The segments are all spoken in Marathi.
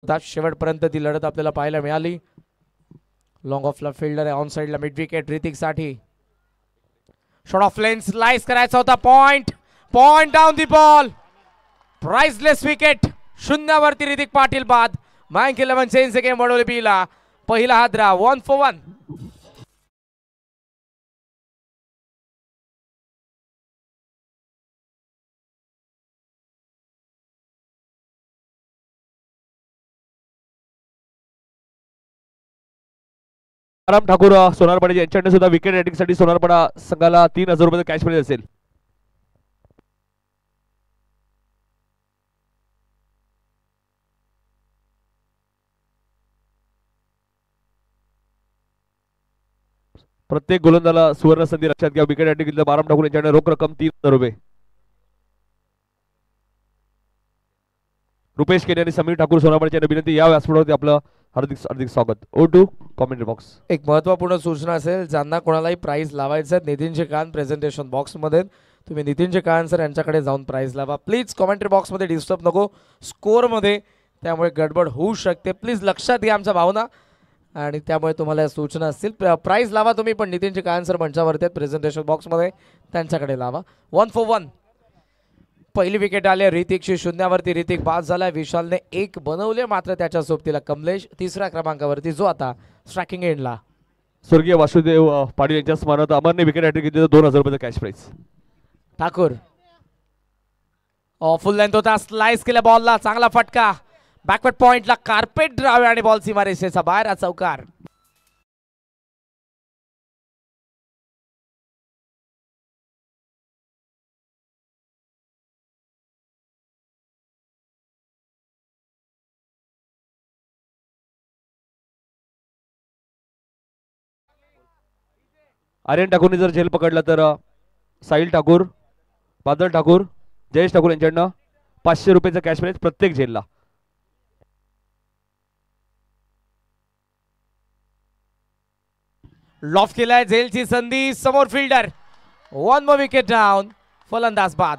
शेवटपर्यंत ती लढत आपल्याला पाहायला मिळाली. लॉंग ऑफला फिल्डर आहे, ऑन साइडला मिड विकेट ऋतिक साठी. शॉट ऑफ लेन स्लाइस करायचा होता. Point down the ball. Priceless wicket. शून्यावरती ऋतिक पाटील बाद. मँक 11 चेंज गेम वडोली बीला. पहिला हादरा 1 for 1. राम ठाकूर सोनारपाडा यांच्याकडे सुद्धा विकेट रेटिंगसाठी सोनारपाडा संघाला 3000 रुपये कॅश प्राइज असेल. प्रत्येक गोलंदाला सुवर्ण संधी लक्षात घ्या. विकेट रेटिंग बाराम ठाकूर यांच्याकडे रोख रक्कम 3000 रुपये. रुपेश केने आणि समीर ठाकूर सोनारपाड्याच्या विनंती या व्यासपीठावरती आपलं हार्दिक हार्दिक स्वागत. ओ टू कॉमेंट्री बॉक्स. एक महत्त्वपूर्ण सूचना असेल, ज्यांना कोणालाही प्राइज लावायचं आहे नितीनचे कान प्रेझेंटेशन बॉक्समध्ये, तुम्ही नितीनचे कान सर यांच्याकडे जाऊन प्राइज लावा प्लीज. कॉमेंट्री बॉक्समध्ये डिस्टर्ब नको स्कोअरमध्ये, त्यामुळे गडबड होऊ शकते. प्लीज लक्षात घ्या आमच्या भावना, आणि त्यामुळे तुम्हाला सूचना असतील. प्राइज लावा तुम्ही, पण नितीनचे कान सर मंचावरती आहेत प्रेझेंटेशन बॉक्समध्ये, त्यांच्याकडे लावा. 1 for 1. पहिली विकेट आली ऋतिकशी. शून्यावरती ऋतिक बाद झाला. विशालने 1 बनवले, मात्र त्याच्या सोबतीला कमलेश तिसऱ्या क्रमांकावरती, जो आता स्ट्रायकिंग एंडला. स्वर्गीय वासुदेव पाटील यांच्या स्मरणार्थ अमरने विकेट रेटिंग घेतली 2000 रुपये cash prize. Thakur full length होता, स्लाइस केल्या बॉलला, चांगला फटका. बॅकवर्ड पॉइंटला कार्पेट ड्रावे आणि बॉल सीमारेषेचा बाहेर. चौकार. आर्यन ठाकूरने जर झेल पकडला तर साहिल ठाकूर, बादल ठाकूर, जयेश ठाकूर यांच्याकडनं 500 रुपयाचा कॅश प्राइज प्रत्येक झेलला. लॉफ केलाय झेलची संधी. समोर फिल्डर. 1 more wicket down. फलंदाज बाद.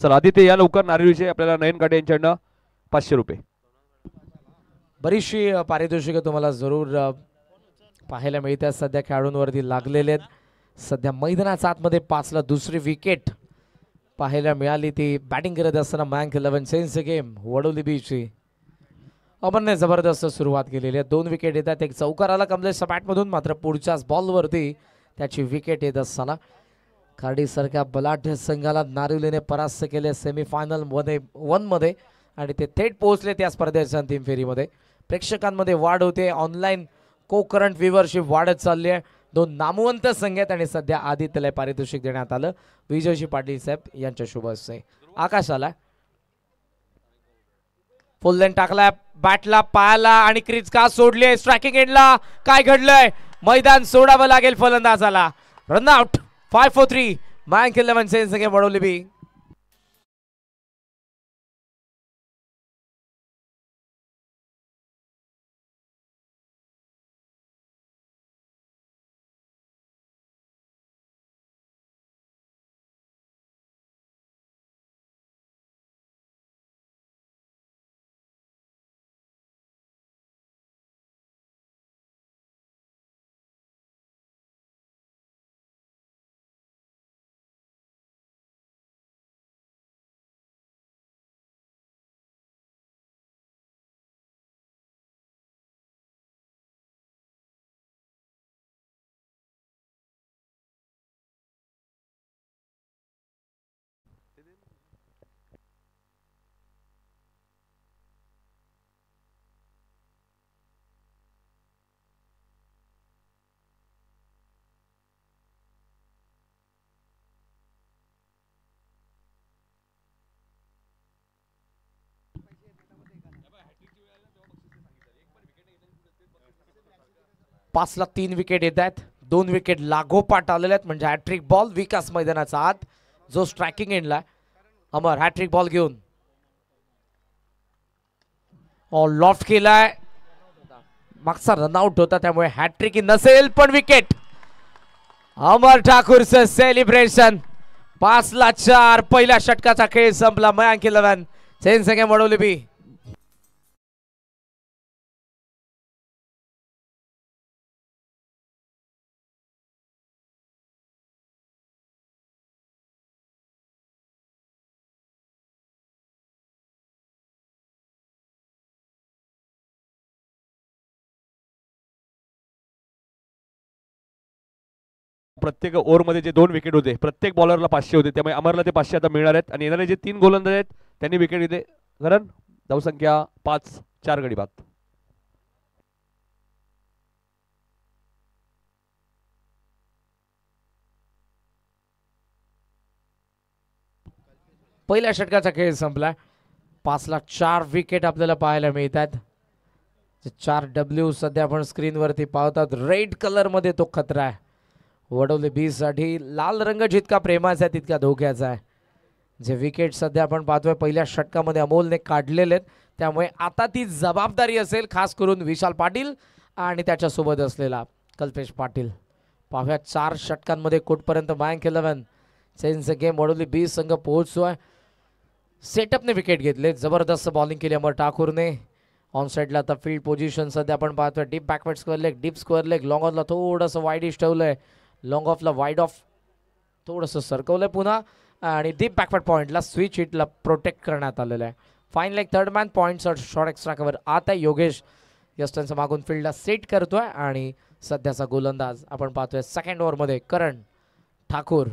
चला आदित्य या लवकर नारीविषयी आपल्याला नयन काटे यांच्याकडनं 500 रुपये. बरीचशी पारितोषिकं तुम्हाला जरूर पाहायला मिळतात. सध्या खेळाडूंवरती लागलेले आहेत. सध्या मैदानाच्या आतमध्ये 5ला दुसरी विकेट पाहायला मिळाली, ती बॅटिंग करत असताना मँक 11 चेंज गेम वडोली बीची. अमरने जबरदस्त सुरुवात केलेली आहे. 2 विकेट येतात. एक चौकार आला कमलेशच्या बॅटमधून, मात्र पुढच्याच बॉलवरती त्याची विकेट येत असताना खार्डी सारख्या बलाढ्य संघाला नारिवलीने परास्त केले सेमीफायनल 1 मध्ये, आणि ते थेट पोहोचले त्या स्पर्धेच्या अंतिम फेरीमध्ये. प्रेक्षकांमध्ये वाढ होते. ऑनलाईन को करंट व्ह्यूवरशिप वाढत चालली आहे. 2 नामवंत संघ आहेत, आणि सध्या आदित्यला पारितोषिक देण्यात आलं विजयजी पाटील साहेब यांच्या शुभ हस्ते. आकाश आला. फुल लेन टाकलाय बॅटला, पायाला, आणि क्रीज का सोडली. स्ट्रायकिंग एंडला काय घडलंय? मैदान सोडावं लागेल फलंदाजाला. रनआउट. 5 for 3. मँक 11 चेंज गेम वडोली बी. 5 ला 3 विकेट येत आहेत. 2 विकेट लागोपाठ आलेले आहेत म्हणजे हॅट्रिक बॉल विकास मैदानाचा आत जो स्ट्रायकिंग एंडला. अमर हॅट्रिक बॉल घेऊन लॉफ्ट केलाय. मागचा रनआउट होता त्यामुळे हॅट्रिक नसेल पण विकेट. अमर ठाकूरचं सेलिब्रेशन. 5 ला 4 पहिल्या षटकाचा खेळ संपला. मयांक 11 चेंज गेम वडवली बी. प्रत्येक ओव्हरमध्ये जे 2 विकेट होते प्रत्येक बॉलरला 500 होते त्यामुळे अमरला ते 500 आता मिळणार आहेत. आणि येणारे जे 3 गोलंदाज आहेत त्यांनी विकेट घेतले. कारण धावसंख्या 5 4 गडी बाद. पहिल्या षटकाचा खेळ संपला. 5 ला 4 विकेट आपल्याला पाहायला मिळतात. 4 डब्ल्यू सध्या आपण स्क्रीनवरती पाहतात. रेड कलर मध्ये तो खतरा आहे. वडवले बी साठी लाल रंग जितका प्रेमाचा आहे तितका धोक्याचा आहे. जे विकेट सध्या आपण पाहतोय पहिल्या षटकामध्ये अमोलने काढलेले आहेत त्यामुळे आता ती जबाबदारी असेल खास करून विशाल पाटील आणि त्याच्यासोबत असलेला कल्पेश पाटील. पाहूया 4 षटकांमध्ये कुठपर्यंत मयांक 11 चेंज गेम वडवली बी संघ पोहोचतोय. सेटअपने विकेट घेतले. जबरदस्त बॉलिंग केली अमर ठाकूरने. ऑन साईडला आता फील्ड पोझिशन सध्या आपण पाहतोय. Deep backward square leg, deep square leg, long ऑफला थोडंसं वाईडिश ठेवलंय. लॉंग ऑफला वाईड ऑफ थोडंसं सरकवलंय पुन्हा आणि डीप बॅकवर्ड पॉईंटला स्विच हिटला प्रोटेक्ट करण्यात आलेलं आहे. Fine leg third man point short extra cover. आता योगेश यस्टनचं मागून फील्डला सेट करतोय आणि सध्याचा गोलंदाज आपण पाहतोय सेकंड ओव्हरमध्ये करण ठाकूर.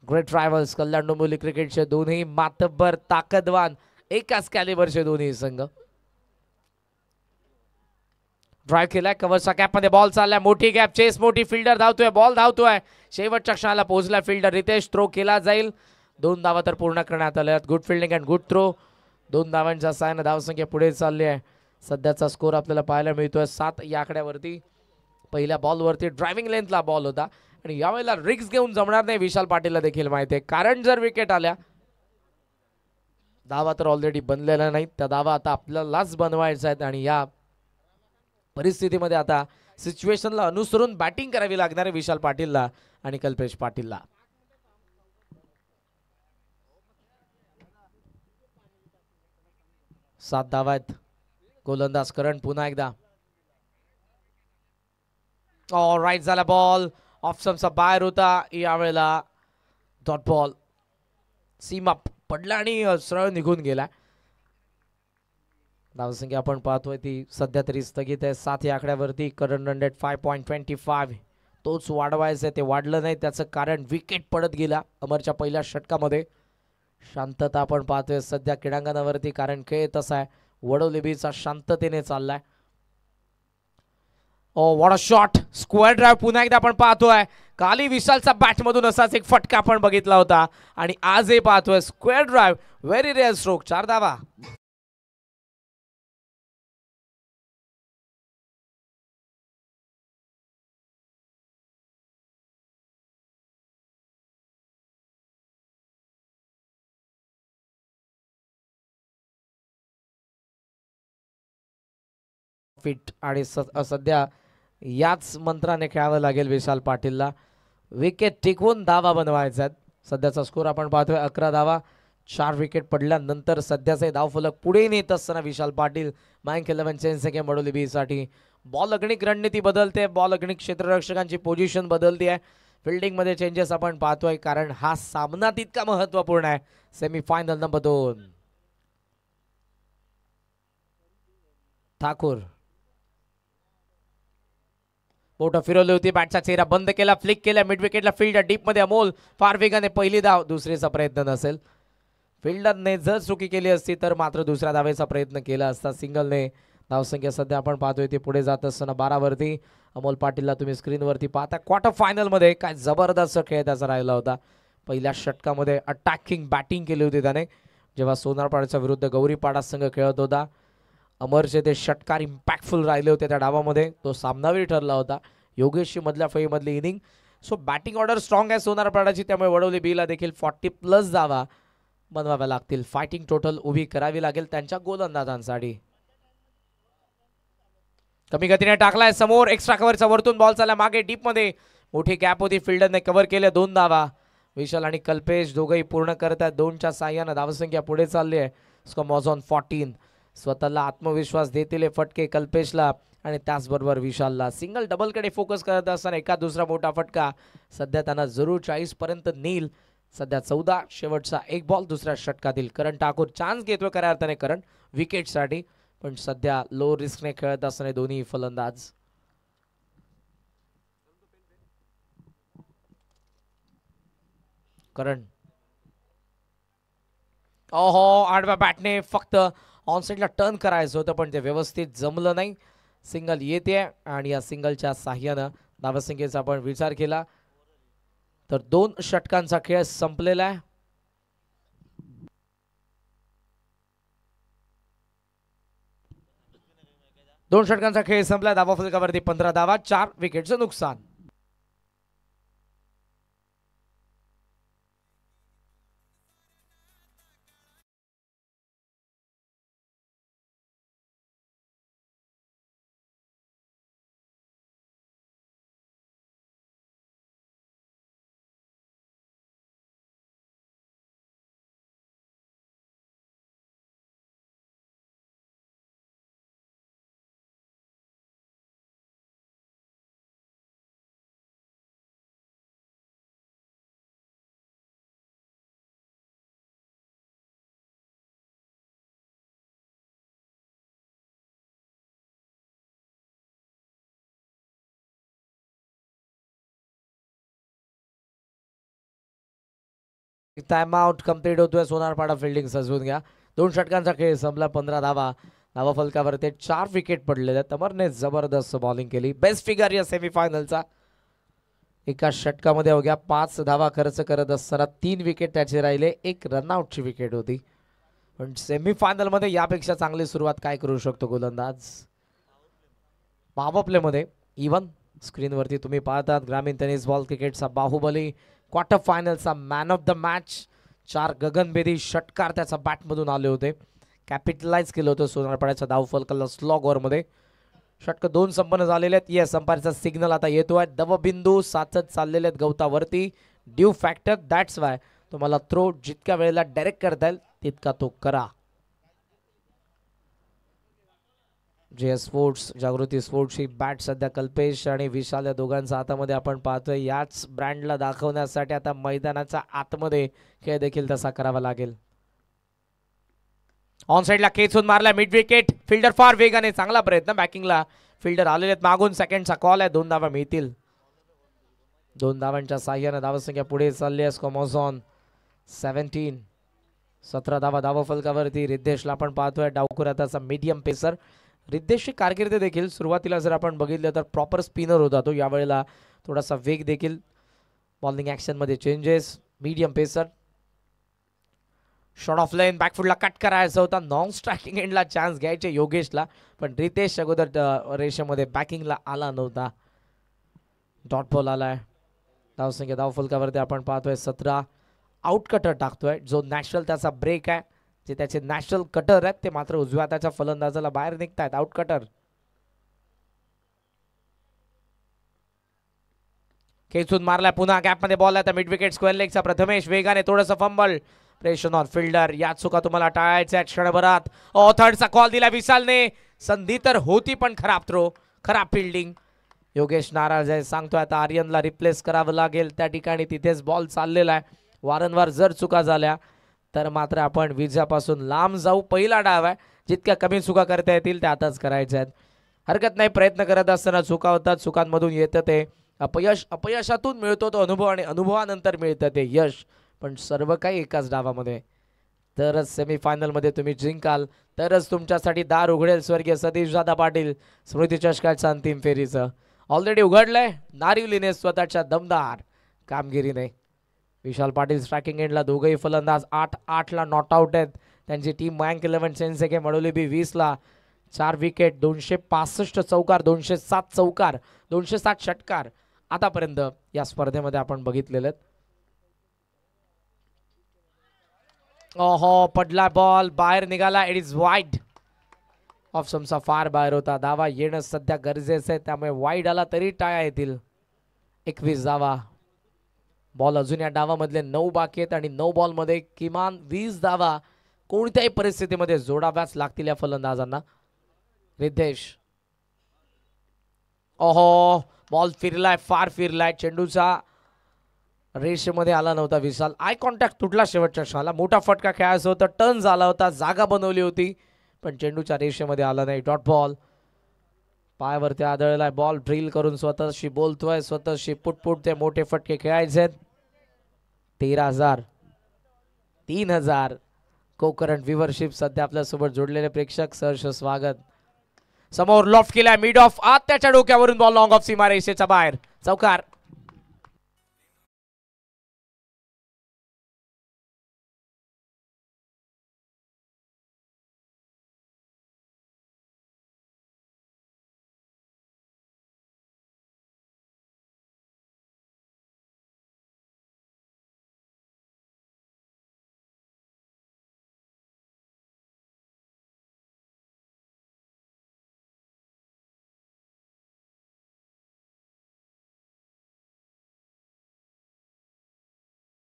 ग्रेट रायव्हल्स कल्याण डोंबिवली क्रिकेटचे दोन्ही मातब्बर ताकदवान एकाच कॅलिबरचे दोन्ही संघ. ड्राईव्ह केलाय कव्हरच्या गॅप मध्ये बॉल चाललाय. मोठी गॅप चेस मोठी फिल्डर धावतोय बॉल धावतोय. शेवटच्या क्षणाला पोहोचला फिल्डर रितेश. थ्रो केला जाईल. 2 धावा तर पूर्ण करण्यात आल्या. Good fielding and good throw. 2 धावांच्या साहाय्याने धावसंख्या पुढे चालली आहे. सध्याचा स्कोर आपल्याला पाहायला मिळतोय 7 या आकड्यावरती. पहिल्या बॉलवरती ड्रायव्हिंग लेंथला बॉल होता आणि यावेळेला रिक्स घेऊन जमणार नाही विशाल पाटीलला देखील माहिती आहे. कारण जर विकेट आल्या धावा तर ऑलरेडी बनलेल्या नाहीत. त्या धावा आता आपल्यालाच बनवायच्या आहेत आणि या परिस्थितीमध्ये आता सिच्युएशनला अनुसरून बॅटिंग करावी लागणार आहे विशाल पाटीलला आणि कल्पेश पाटीलला. सात धावा आहेत. गोलंदाज करण पुन्हा एकदा. राईट झाला बॉल ऑफ स्टंपचा बाहेर होता. यावेळेला डॉट बॉल सीमा पडला आणि सरळ निघून गेला. धावसंख्या आपण पाहतोय ती सध्या तरी स्थगित आहे 7 या आकड्यावरती. Current run rate 5.25. तोच वाढवायचं आहे ते वाढलं नाही. त्याचं कारण विकेट पडत गेला अमरच्या पहिल्या षटकामध्ये. शांतता आपण पाहतोय सध्या क्रीडांगणावरती कारण खेळ तसा आहे. वडवली बीचा शांततेने चाललाय. What a shot. Square drive पुन्हा एकदा आपण पाहतोय. काली विशालचा बॅटमधून असाच एक फटका आपण बघितला होता आणि आजही पाहतोय square drive. Very rare stroke. 4 धावा. फिट आणि सध्या याच मंत्राने खेळावं लागेल विशाल पाटीलला. विकेट टिकवून धावा बनवायचा आहेत. सध्याचा स्कोर आपण पाहतोय 11 धावा. 4 विकेट पडल्यानंतर सध्याचे धावफलक पुढे नेत असताना विशाल पाटील. मयांक 11 चेंज गेम वडवली बी साठी. बॉल अगणिक रणनीती बदलते. बॉल अगणिक क्षेत्ररक्षकांची पोझिशन बदलते आहे. फिल्डिंग मध्ये चेंजेस आपण पाहतोय कारण हा सामना तितका महत्वपूर्ण आहे. Semifinal number 2. ठाकूर बोट फिरवली होती. बॅटचा चेहरा बंद केला. फ्लिक केला मिड विकेटला. फिल्डर डीप मध्ये अमोल फार वेगाने पहिली धाव. दुसरीचा प्रयत्न नसेल. फिल्डरने जर चुकी केली असती तर मात्र दुसऱ्या धावेचा प्रयत्न केला असता. सिंगलने धावसंख्या सध्या आपण पाहतोय ती पुढे जात असताना 12 वरती. अमोल पाटीलला तुम्ही स्क्रीनवरती पाहता. क्वार्टर फायनल मध्ये काय जबरदस्त खेळ त्याचा राहिला होता. पहिल्या षटकामध्ये अटॅकिंग बॅटिंग केली होती त्याने जेव्हा सोनारपाड्याच्या विरुद्ध गौरीपाडा संघ खेळत होता. अमरचे ते षटकार इम्पॅक्टफुल राहिले होते त्या डावामध्ये, तो सामनावीर ठरला होता. योगेशची मधल्या फळीमधली inning. So batting order strong आहे सोनारपाडाची, त्यामुळे वडवली बीला देखील 40+ धावा बनवाव्या लागतील. फायटिंग टोटल उभी करावी लागेल त्यांच्या गोलंदाजांसाठी. कमी गतीने टाकलाय समोर, एक्स्ट्रा कव्हरचा वरतून बॉल चालला मागे डीप मध्ये, मोठी गॅप होती, फिल्डरने कव्हर केले. 2 धावा. विशाल आणि कल्पेश दोघंही पूर्ण करत आहेत. 2च्या साह्यानं धावसंख्या पुढे चालली आहे. Score on 14. स्वतःला आत्मविश्वास देतील फटके कल्पेशला आणि त्याचबरोबर विशालला. सिंगल डबलकडे फोकस करत असताना एका दुसरा मोठा फटका सध्या त्यांना जरूर 40 पर्यंत नेईल. सध्या 14, शेवटचा 1 बॉल दुसऱ्या षटकातील. करण ठाकूर चान्स घेतोय खऱ्या अर्थाने करण विकेटसाठी, पण सध्या लो रिस्कने खेळत असताना दोन्ही फलंदाज. करण ओहो, आडव्या बॅटने फक्त ऑनसाइडला टर्न करायचं होतं, पण ते व्यवस्थित जमलं नाही. सिंगल येते आणि या सिंगलच्या साह्यानं धावसंख्येचा आपण विचार केला तर 2 षटकांचा खेळ संपलेला आहे. दोन षटकांचा खेळ संपला. धावा फलकावरती 15 धावा, 4 विकेटचं नुकसान. टाइम आउट कंप्लीट होतोय. सोनारपाडा फिल्डिंग सजवून घ्या. 2 षटकांचा खेळ संपला. 15 धावा. धावा फलकावरती 4 विकेट पडलेले. तमरने जबरदस्त बॉलिंग केली. बेस्ट फिगर या सेमीफायनलचा. एका षटकामध्ये अवघ्या 5 धावा खर्च करत असताना 3 विकेट त्याचे राहिले. 1 रनआउटची विकेट होती. पण सेमीफायनल मध्ये यापेक्षा चांगली सुरुवात काय करू शकतो गोलंदाज. पॉवर प्ले मध्ये इवन स्क्रीनवरती तुम्ही पाहतात ग्रामीण टेनिस बॉल क्रिकेटचा बाहुबली, क्वार्टर फायनलचा मॅन ऑफ द मॅच. 4 गगनभेदी षटकार त्याचा बॅटमधून आले होते. कॅपिटलाइज केलं होतं सोनारपाड्याच्या धावफलकाला स्लॉग ओव्हरमध्ये. षटक 2 संपन्न झालेले आहेत. येस, अंपायरचा सिग्नल आता येतोय. दवबिंदू साचत चाललेले आहेत गवतावरती. ड्यू फॅक्टर, दॅट्स वाय तुम्हाला थ्रो जितक्या वेळेला डायरेक्ट करता येईल तितका तो करा. जे स्पोर्ट्स, जागृती स्पोर्ट्सची बॅट सध्या कल्पेश आणि विशाल या दोघांच्या हातामध्ये आपण पाहतोय. याच ब्रँडला दाखवण्यासाठी आता मैदानाच्या आतमध्ये खेळ देखील तसा करावा लागेल. ऑन साइडला खेचून मारला मिड विकेट. फिल्डर फार वेगाने, चांगला प्रयत्न बॅकिंगला. फिल्डर आलेले आहेत मागून. सेकंडचा कॉल आहे. 2 धावा मिळतील. 2 धावांच्या साह्याने धावसंख्या पुढे चालली आहे. Score on 17. 17 धावा धावा फलकावरती. रिद्धेशला आपण पाहतोय डावखुराताचा मीडियम पेसर. रिद्धेशची कारकीर्द देखील सुरुवातीला जर आपण बघितलं तर प्रॉपर स्पिनर होता तो. यावेळेला थोडासा वेग देखील बॉलिंग ऍक्शन मध्ये changes. Medium pacer. Shot off line बॅकफुटला कट करायचा होता. नॉन स्ट्रायकिंग एंडला चान्स घ्यायचे योगेशला, पण रितेश अगोदर रेषेमध्ये बॅकिंगला आला नव्हता. डॉट बॉल आलाय. धावसंख्या धाव फलकावरती आपण पाहतोय 17. आउट कटर टाकतोय जो नॅशनल त्याचा ब्रेक आहे. जे त्याचे नॅशनल कटर आहेत ते मात्र उजव्या हाताच्या फलंदाजाला बाहेर निघतायत. Out cutter. खेचून मारलाय पुन्हा. गॅपमध्ये बॉल आहे. मिड विकेट स्क्वेअर लेगचा प्रथमेश वेगाने थोडंसं फंबल. Pressure on fielder. या चुका तुम्हाला टाळायच्या क्षणभरात. थर्डचा कॉल दिला विशालने. संधी तर होती पण खराब थ्रो, खराब फिल्डिंग. योगेश नाराज आहे. सांगतोय आता आर्यनला रिप्लेस करावं लागेल त्या ठिकाणी. तिथेच बॉल चाललेला आहे. वारंवार जर चुका झाल्या तर मात्र आपण विजयापासून लांब जाऊ. पहिला डाव आहे. जितक्या कमी चुका करता येतील त्या आताच करायच्या आहेत. हरकत नाही. प्रयत्न करत असताना चुका होतात. चुकांमधून येतं ते अपयश. अपयशातून मिळतो तो अनुभव आणि अनुभवानंतर मिळतं ते यश. पण सर्व काही एकाच डावामध्ये. तरच सेमीफायनलमध्ये तुम्ही जिंकाल. तरच तुमच्यासाठी दार उघडेल स्वर्गीय सतीश दादा पाटील स्मृती चषकाच्या अंतिम फेरीचं. ऑलरेडी उघडलंय नारिवलीने स्वतःच्या दमदार कामगिरीने. विशाल पाटील स्ट्रायकिंग एंडला. दोघंही फलंदाज 8-8 ला नॉट आउट आहेत. त्यांची टीम मँक 11 सेन्सेके मडोली बी 20 ला. 4 विकेट, 265 चौकार, 207 चौकार, 207 षटकार आतापर्यंत या स्पर्धेमध्ये आपण बघितलेले आहेत. ओहो, पडला बॉल, बाहेर निघाला. It is wide. ऑफ स्टंपचा फार बाहेर होता. धावा येणं सध्या गरजेचं आहे, त्यामुळे वाईड आला तरी टाळ्या येतील. 21 धावा. बॉल अजून या डावामधले 9 बाकी आहेत आणि 9 बॉलमध्ये किमान 20 धावा कोणत्याही परिस्थितीमध्ये जोडाव्याच लागतील या फलंदाजांना. रिद्धेश. ओहो, बॉल फिरलाय, फार फिरलाय. चेंडूचा रेषेमध्ये आला नव्हता विशाल. आय कॉन्टॅक्ट तुटला शेवटच्या क्षणाला. मोठा फटका खेळायचा होता, टर्न झाला होता, जागा बनवली होती, पण चेंडूच्या रेषेमध्ये आला नाही. Dot ball. पायावरती आदळलाय बॉल. ड्रिल करून स्वतःशी बोलतोय, स्वतःशी पुटपुट ते मोठे फटके खेळायचे. 13,000 3,000 कोकरंट व्ह्यूअरशिप सध्या आपल्यासोबत जोडलेले प्रेक्षक, सहर्ष स्वागत. समोर लॉफ्ट केलाय, मिड ऑफ, आत त्याच्या डोक्यावरून बॉल लॉंग ऑफ सीमा रेषेच्या बाहेर. चौकार.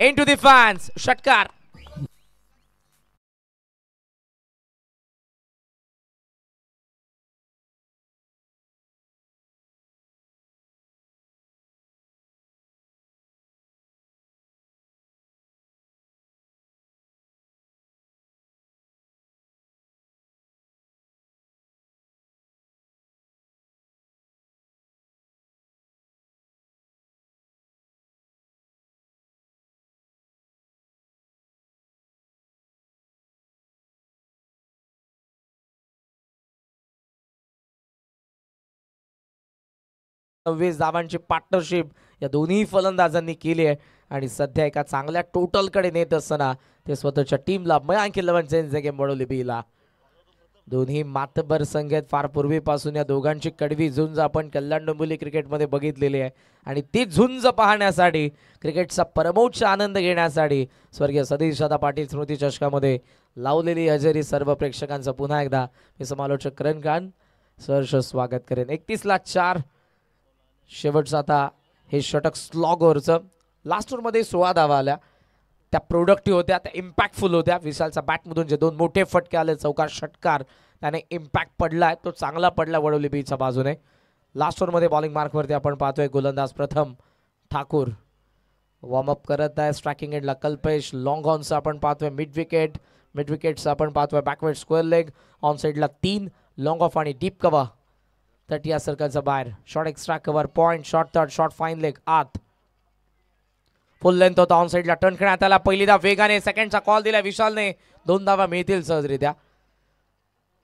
Into the fans. षटकार. वीस धावांची पार्टनरशिप या दोन्ही फलंदाजांनी केली आहे आणि सध्या एका चांगल्या टोटलकडे नेत असताना ते स्वतःच्या टीमला मयांक 11 गेम वळवली बीला. दोन्ही मातबर संघ आहेत. फार पूर्वीपासून या दोघांची कडवी झुंज आपण कल्याण डोंबिवली क्रिकेटमध्ये बघितलेली आहे आणि ती झुंज पाहण्यासाठी, क्रिकेटचा परमोच्च आनंद घेण्यासाठी स्वर्गीय सतीश दादा पाटील स्मृती चषकामध्ये लावलेली हजेरी सर्व प्रेक्षकांचं पुन्हा एकदा मी समालोचक करण खान सहर्ष स्वागत करेन. 31-4 शेवटचं आता हे षटक स्लॉग ओव्हरचं. लास्ट ओव्हरमध्ये 16 धावा आल्या, त्या प्रोडक्टिव्ह होत्या, त्या इम्पॅक्टफुल होत्या. विशालच्या बॅटमधून जे 2 मोठे फटके आले, चौकार षटकार, त्याने इम्पॅक्ट पडलाय, तो चांगला पडला वडवली बीच्या बाजूने. लास्ट ओव्हरमध्ये बॉलिंग मार्कवरती आपण पाहतोय गोलंदाज प्रथम ठाकूर वॉर्मअप करत आहे. स्ट्रायकिंग एंडला कल्पेश. लॉंग ऑनचं आपण पाहतोय मिड विकेटचं आपण पाहतोय बॅकवर्ड स्क्वेअर लेग. ऑन साईडला 3 लॉंग ऑफ आणि डीप कव्हर 30 या सर्कलचा बाहेर. Short extra cover, point, short third, short fine leg आत. फुल लेंथ होता. ऑन साईडला टर्न खेळण्यात आला. पहिली धाव वेगाने, सेकंडचा कॉल दिला विशालने. 2 धावा मिळतील सहजरित्या.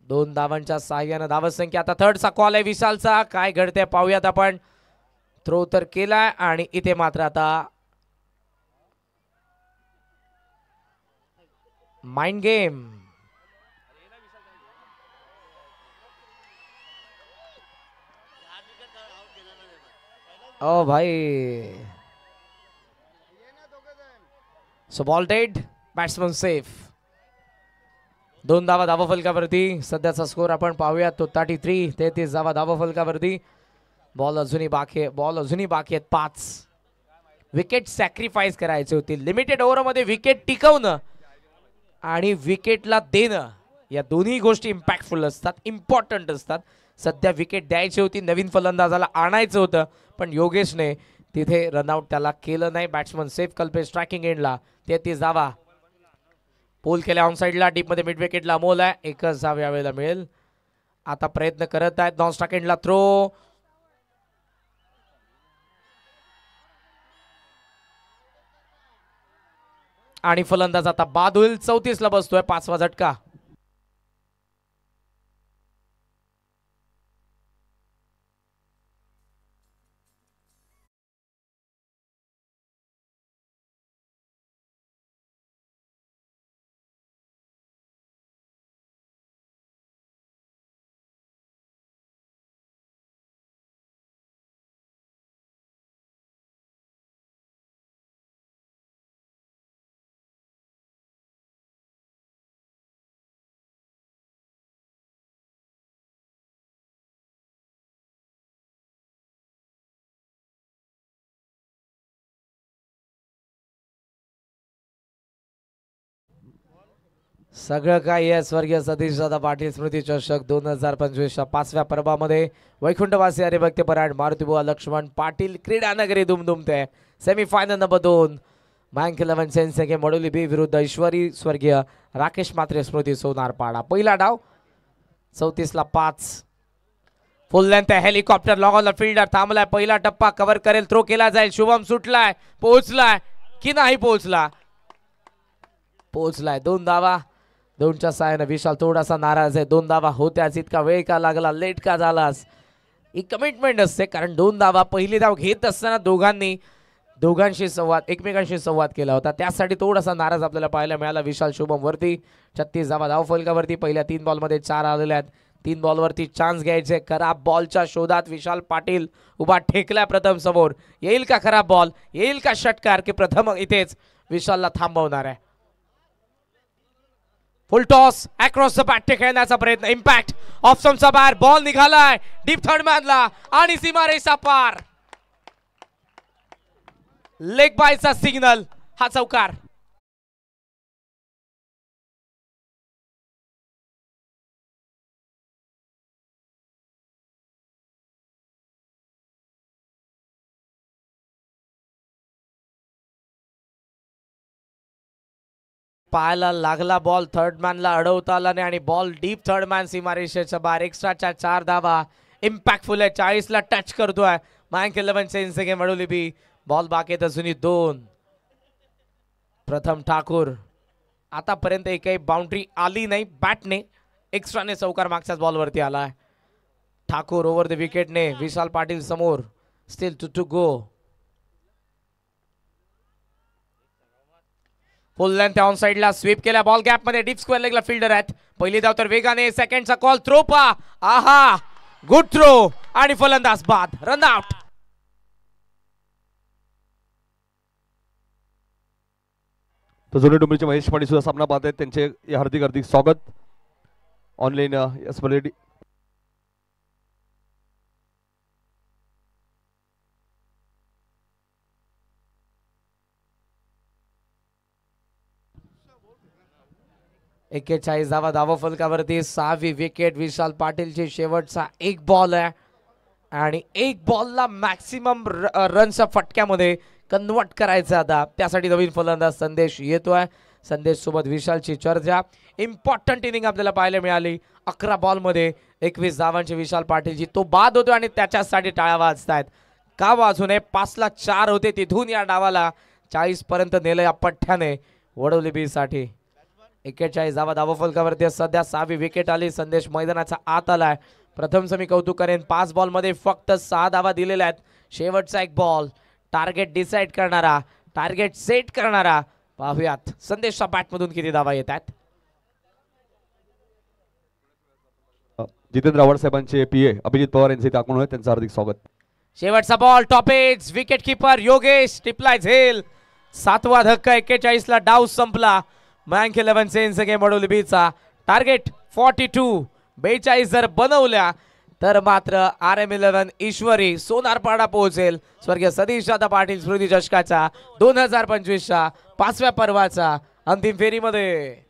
2 धावांच्या साहाय्यानं धावत संख्या. आता थर्डचा कॉल आहे विशालचा. काय घडते पाहूयात आपण. थ्रो तर केलाय आणि इथे मात्र आता माइंड गेम. ओ भाई, so ball dead, batsman safe. 2 धावा धावफलकावरती. सध्याचा स्कोर आपण पाहूयात तो 33 धावा धावफलकावरती. बॉल अजूनही बाकी आहेत 5 विकेट सॅक्रिफाईस करायचे होते. लिमिटेड ओव्हरमध्ये विकेट टिकवणं आणि विकेटला देणं या दोन्ही गोष्टी इम्पॅक्टफुल असतात, इम्पॉर्टंट असतात. सध्या विकेट द्यायची होती, नवीन फलंदाजाला आणायचं होतं, पण योगेशने तिथे रनआउट त्याला केलं नाही. Batsman safe Kalpesh. स्ट्रायकिंग एंडला 33 धावा. पोल केल्या ऑन साईडला. डीपमध्ये मिड विकेटला अमोल आहे. एकच धाव यावेळेला मिळेल. आता प्रयत्न करत आहेत. नॉन स्ट्रायक एंडला थ्रो आणि फलंदाज आता बाद होईल. 34 ला बसतोय. 5वा झटका. सगळं काही आहे स्वर्गीय सतीशदादा पाटील स्मृती चषक 2025च्या 5व्या पर्वामध्ये वैकुंठवासी हरिभक्त परायण मारुतीबुवा लक्ष्मण पाटील क्रीडा नगरी दुमदुमते सेमीफायनल नंबर 2 मँक 11 सेन्सेके मडोली बी विरुद्ध ईश्वरी स्वर्गीय राकेश मात्रे स्मृती सोनारपाडा. पहिला डाव 34 ला 5. फुल length helicopter log on the fielder थांबलाय. पहिला टप्पा कव्हर करेल. थ्रो केला जाईल. शुभम सुटलाय. पोहोचलाय की नाही पोहोचला? पोहोचलाय. 2 धावा. 2च्या साहाय्याने विशाल थोडासा नाराज आहे. 2 धावा होत्याच. इतका वेळ का लागला? लेट का झालास? ही कमिटमेंट असते कारण 2 धावा पहिली धाव घेत असताना दोघांशी संवाद एकमेकांशी संवाद केला होता. त्यासाठी थोडासा नाराज आपल्याला पाहायला मिळाला विशाल शुभम वरती. 36 धावा धावफलकावरती. पहिल्या 3 बॉलमध्ये 4 आलेल्या आहेत. 3 बॉलवरती चान्स घ्यायचे. खराब बॉलच्या शोधात विशाल पाटील उभा ठेकला प्रथम समोर. येईल का खराब बॉल? येईल का षटकार की प्रथम इथेच विशालला थांबवणार आहे? फुल टॉस अक्रॉस द बॅट खेळण्याचा प्रयत्न. इम्पॅक्ट ऑफ स्टंपचा बाहेर बॉल निघालाय डीप थर्ड मॅनला आणि सीमारेषा पार. लेग बायचा सिग्नल. हा चौकार. पायाला लागला बॉल. थर्ड मॅनला अडवता आला नाही आणि बॉल डीप थर्ड मॅन सीमारेषेच्या बाहेर. एक्स्ट्राच्या 4 धावा. इम्पॅक्टफुल आहे. 40 ला टच करतोय मँक 11 सेन्सेके मडोली बी. बॉल बाकी अजूनही 2. प्रथम ठाकूर. आतापर्यंत एकही बाउंड्री आली नाही बॅटने. एक्स्ट्राने चौकार मागच्याच बॉलवरती आलाय. ठाकूर ओव्हर द विकेटने. विशाल पाटील समोर. Steal to go. Full length on साइडला स्वीप केला. बॉल गॅप मध्ये डीप स्क्वेअर लेगला फिल्डर आहेत. पहिली धाव तर वेगाने. सेकंडचा कॉल. थ्रो पा. आहा गुड थ्रो आणि फलंदाज बाद. Run out. तर जुने डुंबरीचे महेश पाटील सुद्धा सामना पाहत आहेत. त्यांचे हार्दिक हार्दिक स्वागत ऑनलाईन या स्पर्धेसाठी. एक्केचाळीस धावा धावफलकावरती. 6वी विकेट विशाल पाटीलची. शेवटचा एक बॉल आहे आणि एक बॉलला मॅक्सिमम रनच्या फटक्यामध्ये कन्वर्ट करायचं आता. त्यासाठी नवीन फलंदाज संदेश येतोय. संदेश सोबत विशालची चर्चा. इम्पॉर्टंट इनिंग आपल्याला पाहायला मिळाली. 11 बॉलमध्ये 21 धावांची विशाल पाटीलची. तो बाद होतो आणि त्याच्यासाठी टाळ्या वाजतायत. का वाजू नये? 5 ला 4 होते. तिथून या डावाला 40 पर्यंत नेलं या पठ्ठ्याने वडवली बी साठी. 41 धावा धावफलकावरती. सध्या 6वी विकेट आली. संदेश मैदानाचा आत आलाय. प्रथमच मी कौतुक करेन. 5 बॉलमध्ये फक्त 6 धावा दिलेल्या आहेत. शेवटचा एक बॉल. टार्गेट डिसाइड करणारा. टार्गेट सेट करणारा. पाहूयात संदेशच्या बॅटमधून किती धावा येत आहेत. जितेंद्र आव्हाड साहेबांचे पीए अभिजित पवार यांचे टाकून होते. त्यांचं हार्दिक स्वागत. शेवटचा ball. Top edge. Wicket keeper Yogesh टिपलाय झेल. 7वा धक्का. 41 ला डाव संपला. मँक 11 सेन्सेके मडोली बीचा. टार्गेट 42. 42 जर बनवल्या तर मात्र RM11 ईश्वरी सोनारपाडा पोहोचेल. स्वर्गीय सतीशदादा पाटील स्मृती चषकाच्या 2025च्या 5व्या पर्वाचा अंतिम फेरीमध्ये.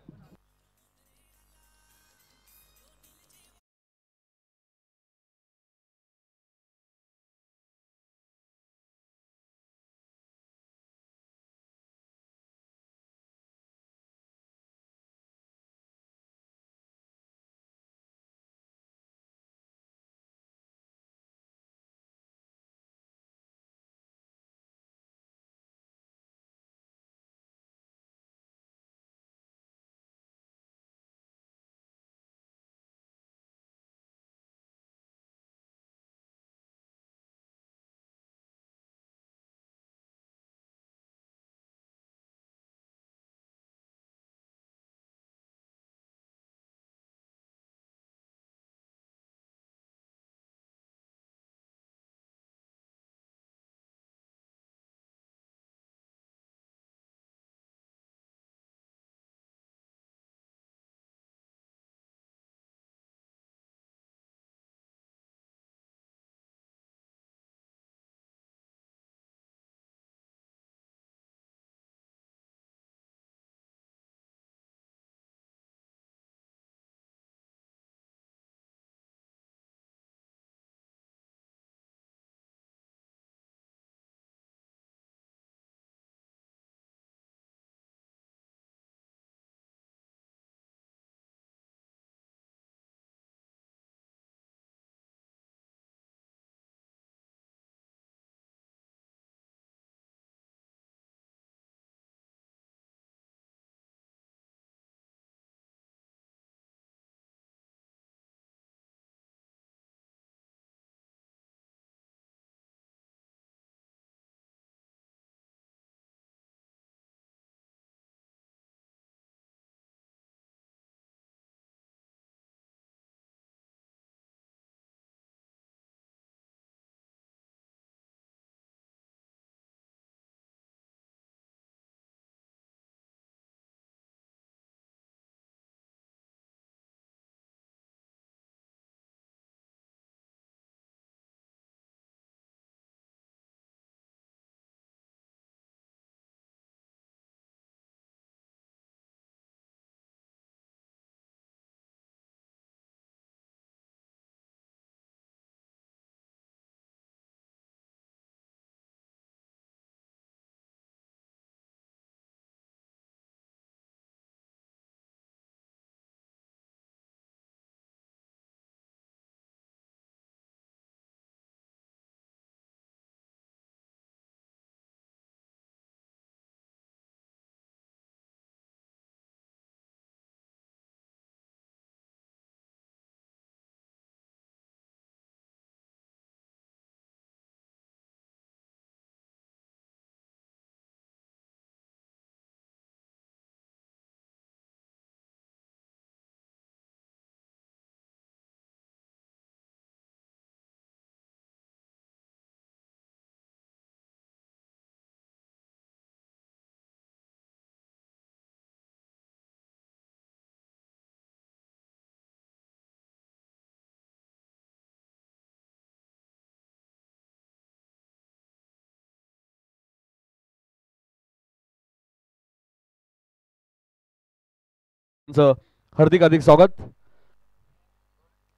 तुमचं हार्दिक हार्दिक स्वागत.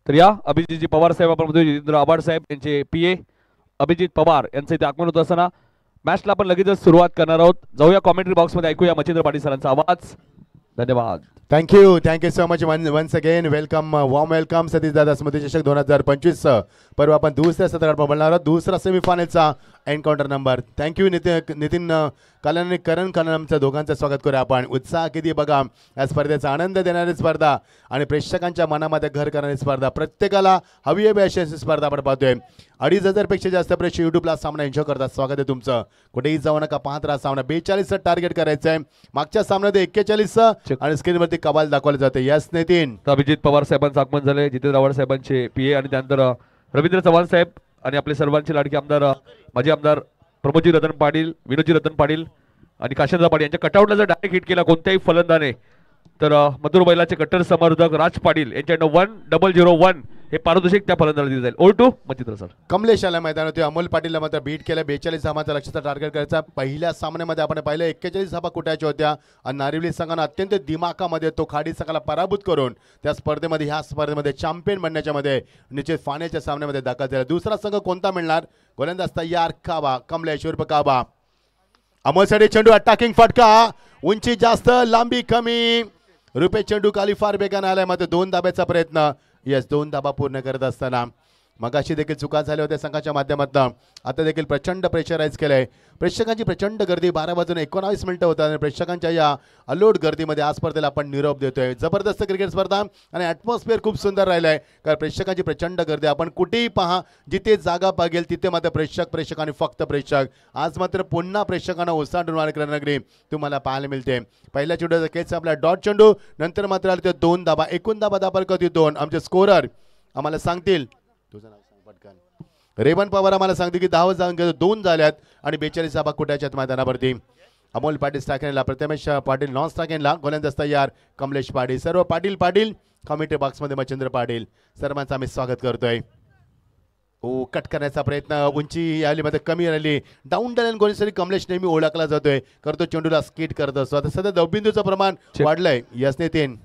तर या अभिजितजी पवार साहेब आपण म्हणतो जितेंद्र आबाड साहेब यांचे पीए अभिजित पवार यांचं इथे आगमन होत असताना मॅचला आपण लगेचच सुरुवात करणार आहोत. जाऊया कॉमेंट्री बॉक्समध्ये ऐकूया मच्छिंद्र पाटील सरांचा आवाज. धन्यवाद. Thank you so much once again. Welcome, warm welcome Satish Dada Smriti चषक 2025 परवा आपण दुसऱ्या सत्रात बोलणार आहोत. दुसरा सेमीफायनलचा एन्काउंटर नंबर. थँक्यू नितीन कालन आणि करण कालन आमच्या दोघांचं स्वागत करूया आपण. उत्साह किती बघा, या स्पर्धेचा आनंद देणारी स्पर्धा आणि प्रेक्षकांच्या मनामध्ये घर करणारी स्पर्धा. प्रत्येकाला हवी हवी अशी स्पर्धा आपण पाहतोय. 2,500 पेक्षा जास्त प्रेक्षक युट्यूबला सामना एन्जॉय करतात. स्वागत आहे तुमचं. कुठेही जाऊ नका, पाहत राहा सामना. 42 टार्गेट करायचं आहे. मागच्या सामन्यात 41 आणि स्क्रीनवरती कबाल दाखवले जाते. यस नितीन. अभिजित पवार साहेबांचं आगमन झाले. जितेंद्र आव्हाड साहेबांचे पीए आणि त्यानंतर रवींद्र चव्हाण साहेब आणि आपले सर्वांचे लाडके आमदार माजी आमदार प्रमोदजी रतन पाटील, विनोदजी रतन पाटील आणि काशीनाथ पाटील यांच्या कटआउटला जर डायरेक्ट हिट केला कोणत्याही फलंदाने तर मथुर बैलाचे कट्टर समर्थक राज पाटील यांच्याकडनं 1001 हे पारितोषिक त्या फलंदाला दिले जाईल. ओल टू मच्छिंद्र सर. कमलेश आला मैदानावरती. अमोल पाटीलला मात्र बीट केलं. 42 धावांचा लक्ष्याचा टार्गेट करायचा. पहिल्या सामन्यामध्ये आपण पाहिलं 41 धावा कुटायच्या होत्या आणि नारिवली संघानं अत्यंत दिमाखामध्ये तो खाडी संघाला पराभूत करून त्या स्पर्धेमध्ये ह्या स्पर्धेमध्ये चॅम्पियन बनण्याच्या मध्ये निश्चित फायनलच्या सामन्यामध्ये दाखल झाला. दुसरा संघ कोणता मिळणार? गोलंदाज तयार काबा, कमलेश उर्फ काबा. अमोलसाठी चेंडू अटॅकिंग फटका. उंची जास्त, लांबी कमी. रुपये चेंडू खाली फार बेगाने आलाय. मात्र 2 धाब्याचा प्रयत्न. यस, 2 धाबा पूर्ण करत असताना मगाशी देखील चुका झाल्या होत्या संघाच्या माध्यमातून. आता देखील प्रचंड प्रेशराईज केलंय. प्रेक्षकांची प्रचंड गर्दी. 12 वाजून 19 मिनिटं होतात आणि प्रेक्षकांच्या या अलोट गर्दीमध्ये आज स्पर्धेला आपण निरोप देतोय. जबरदस्त क्रिकेट स्पर्धा आणि ॲटमॉस्फिअर खूप सुंदर राहिलंय. कारण प्रेक्षकांची प्रचंड गर्दी. आपण कुठेही पहा, जिथे जागा पागेल तिथे मात्र प्रेक्षक आणि फक्त प्रेक्षक. आज मात्र पुन्हा प्रेक्षकांना ओसांडून रणनगरी तुम्हाला पाहायला मिळते. पहिल्या चेंडूचा केस आपला डॉट चेंडू. नंतर मात्र आले ते 2 धाबा. एकूण धाबा दाबल कधी 2. आमचे स्कोरर आम्हाला सांगतील. तुझं नाव सांग पटकन. रेवन पवार आम्हाला सांगते की 10 2 झाल्यात आणि 42 धाबा कुटायच्यात मैदानावरती. अमोल पाटील स्ट्रायकरला, प्रथमेश पाटील नॉन स्ट्रायकरला. गोलंदाज तयार कमलेश पाटील. सर्व पाटील कमिटी बॉक्समध्ये मच्छिंद्र पाटील सर्वांचं आम्ही स्वागत करतोय. कट करण्याचा प्रयत्न. उंची याली मध्ये कमी राहिली. डाऊन डायन गोलीसाठी कमलेश नेहमी ओळखला जातोय. करतो चेंडूला स्किट करत असतो. आता सध्या दवबिंदूचं प्रमाण वाढलंय. यस नितीन.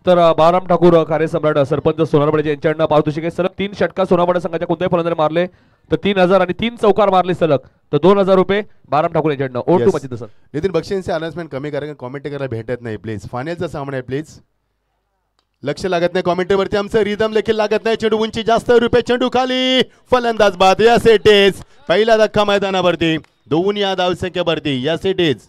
तर बाळाराम ठाकूर कार्यसम्राट सरपंच सोनारपाडे यांच्याकडनं पारितोषिक आहे. सलग 3 षटका सोनारपाडे संघाच्या कोणत्याही फलंदाने मारले तर 3,000 आणि 3 चौकार मारले सलग तर 2,000 रुपये बाळाराम ठाकूर यांच्याकडनं. All to Machhindra sir. Nitin बक्षींचे अनाउन्समेंट कमी करा, कॉमेंट्री करायला भेटत नाही प्लीज. फायनलचा सामना आहे प्लीज. लक्ष लागत नाही कॉमेंट्रीवरती. आमचं रिदम देखील लागत नाही. चेंडू उंची जास्त. रुपये चेंडू खाली. फलंदाज बाद. Yes it is. पहिला धक्का मैदानावरती. 2 या धावसंख्येवरती. Yes it is.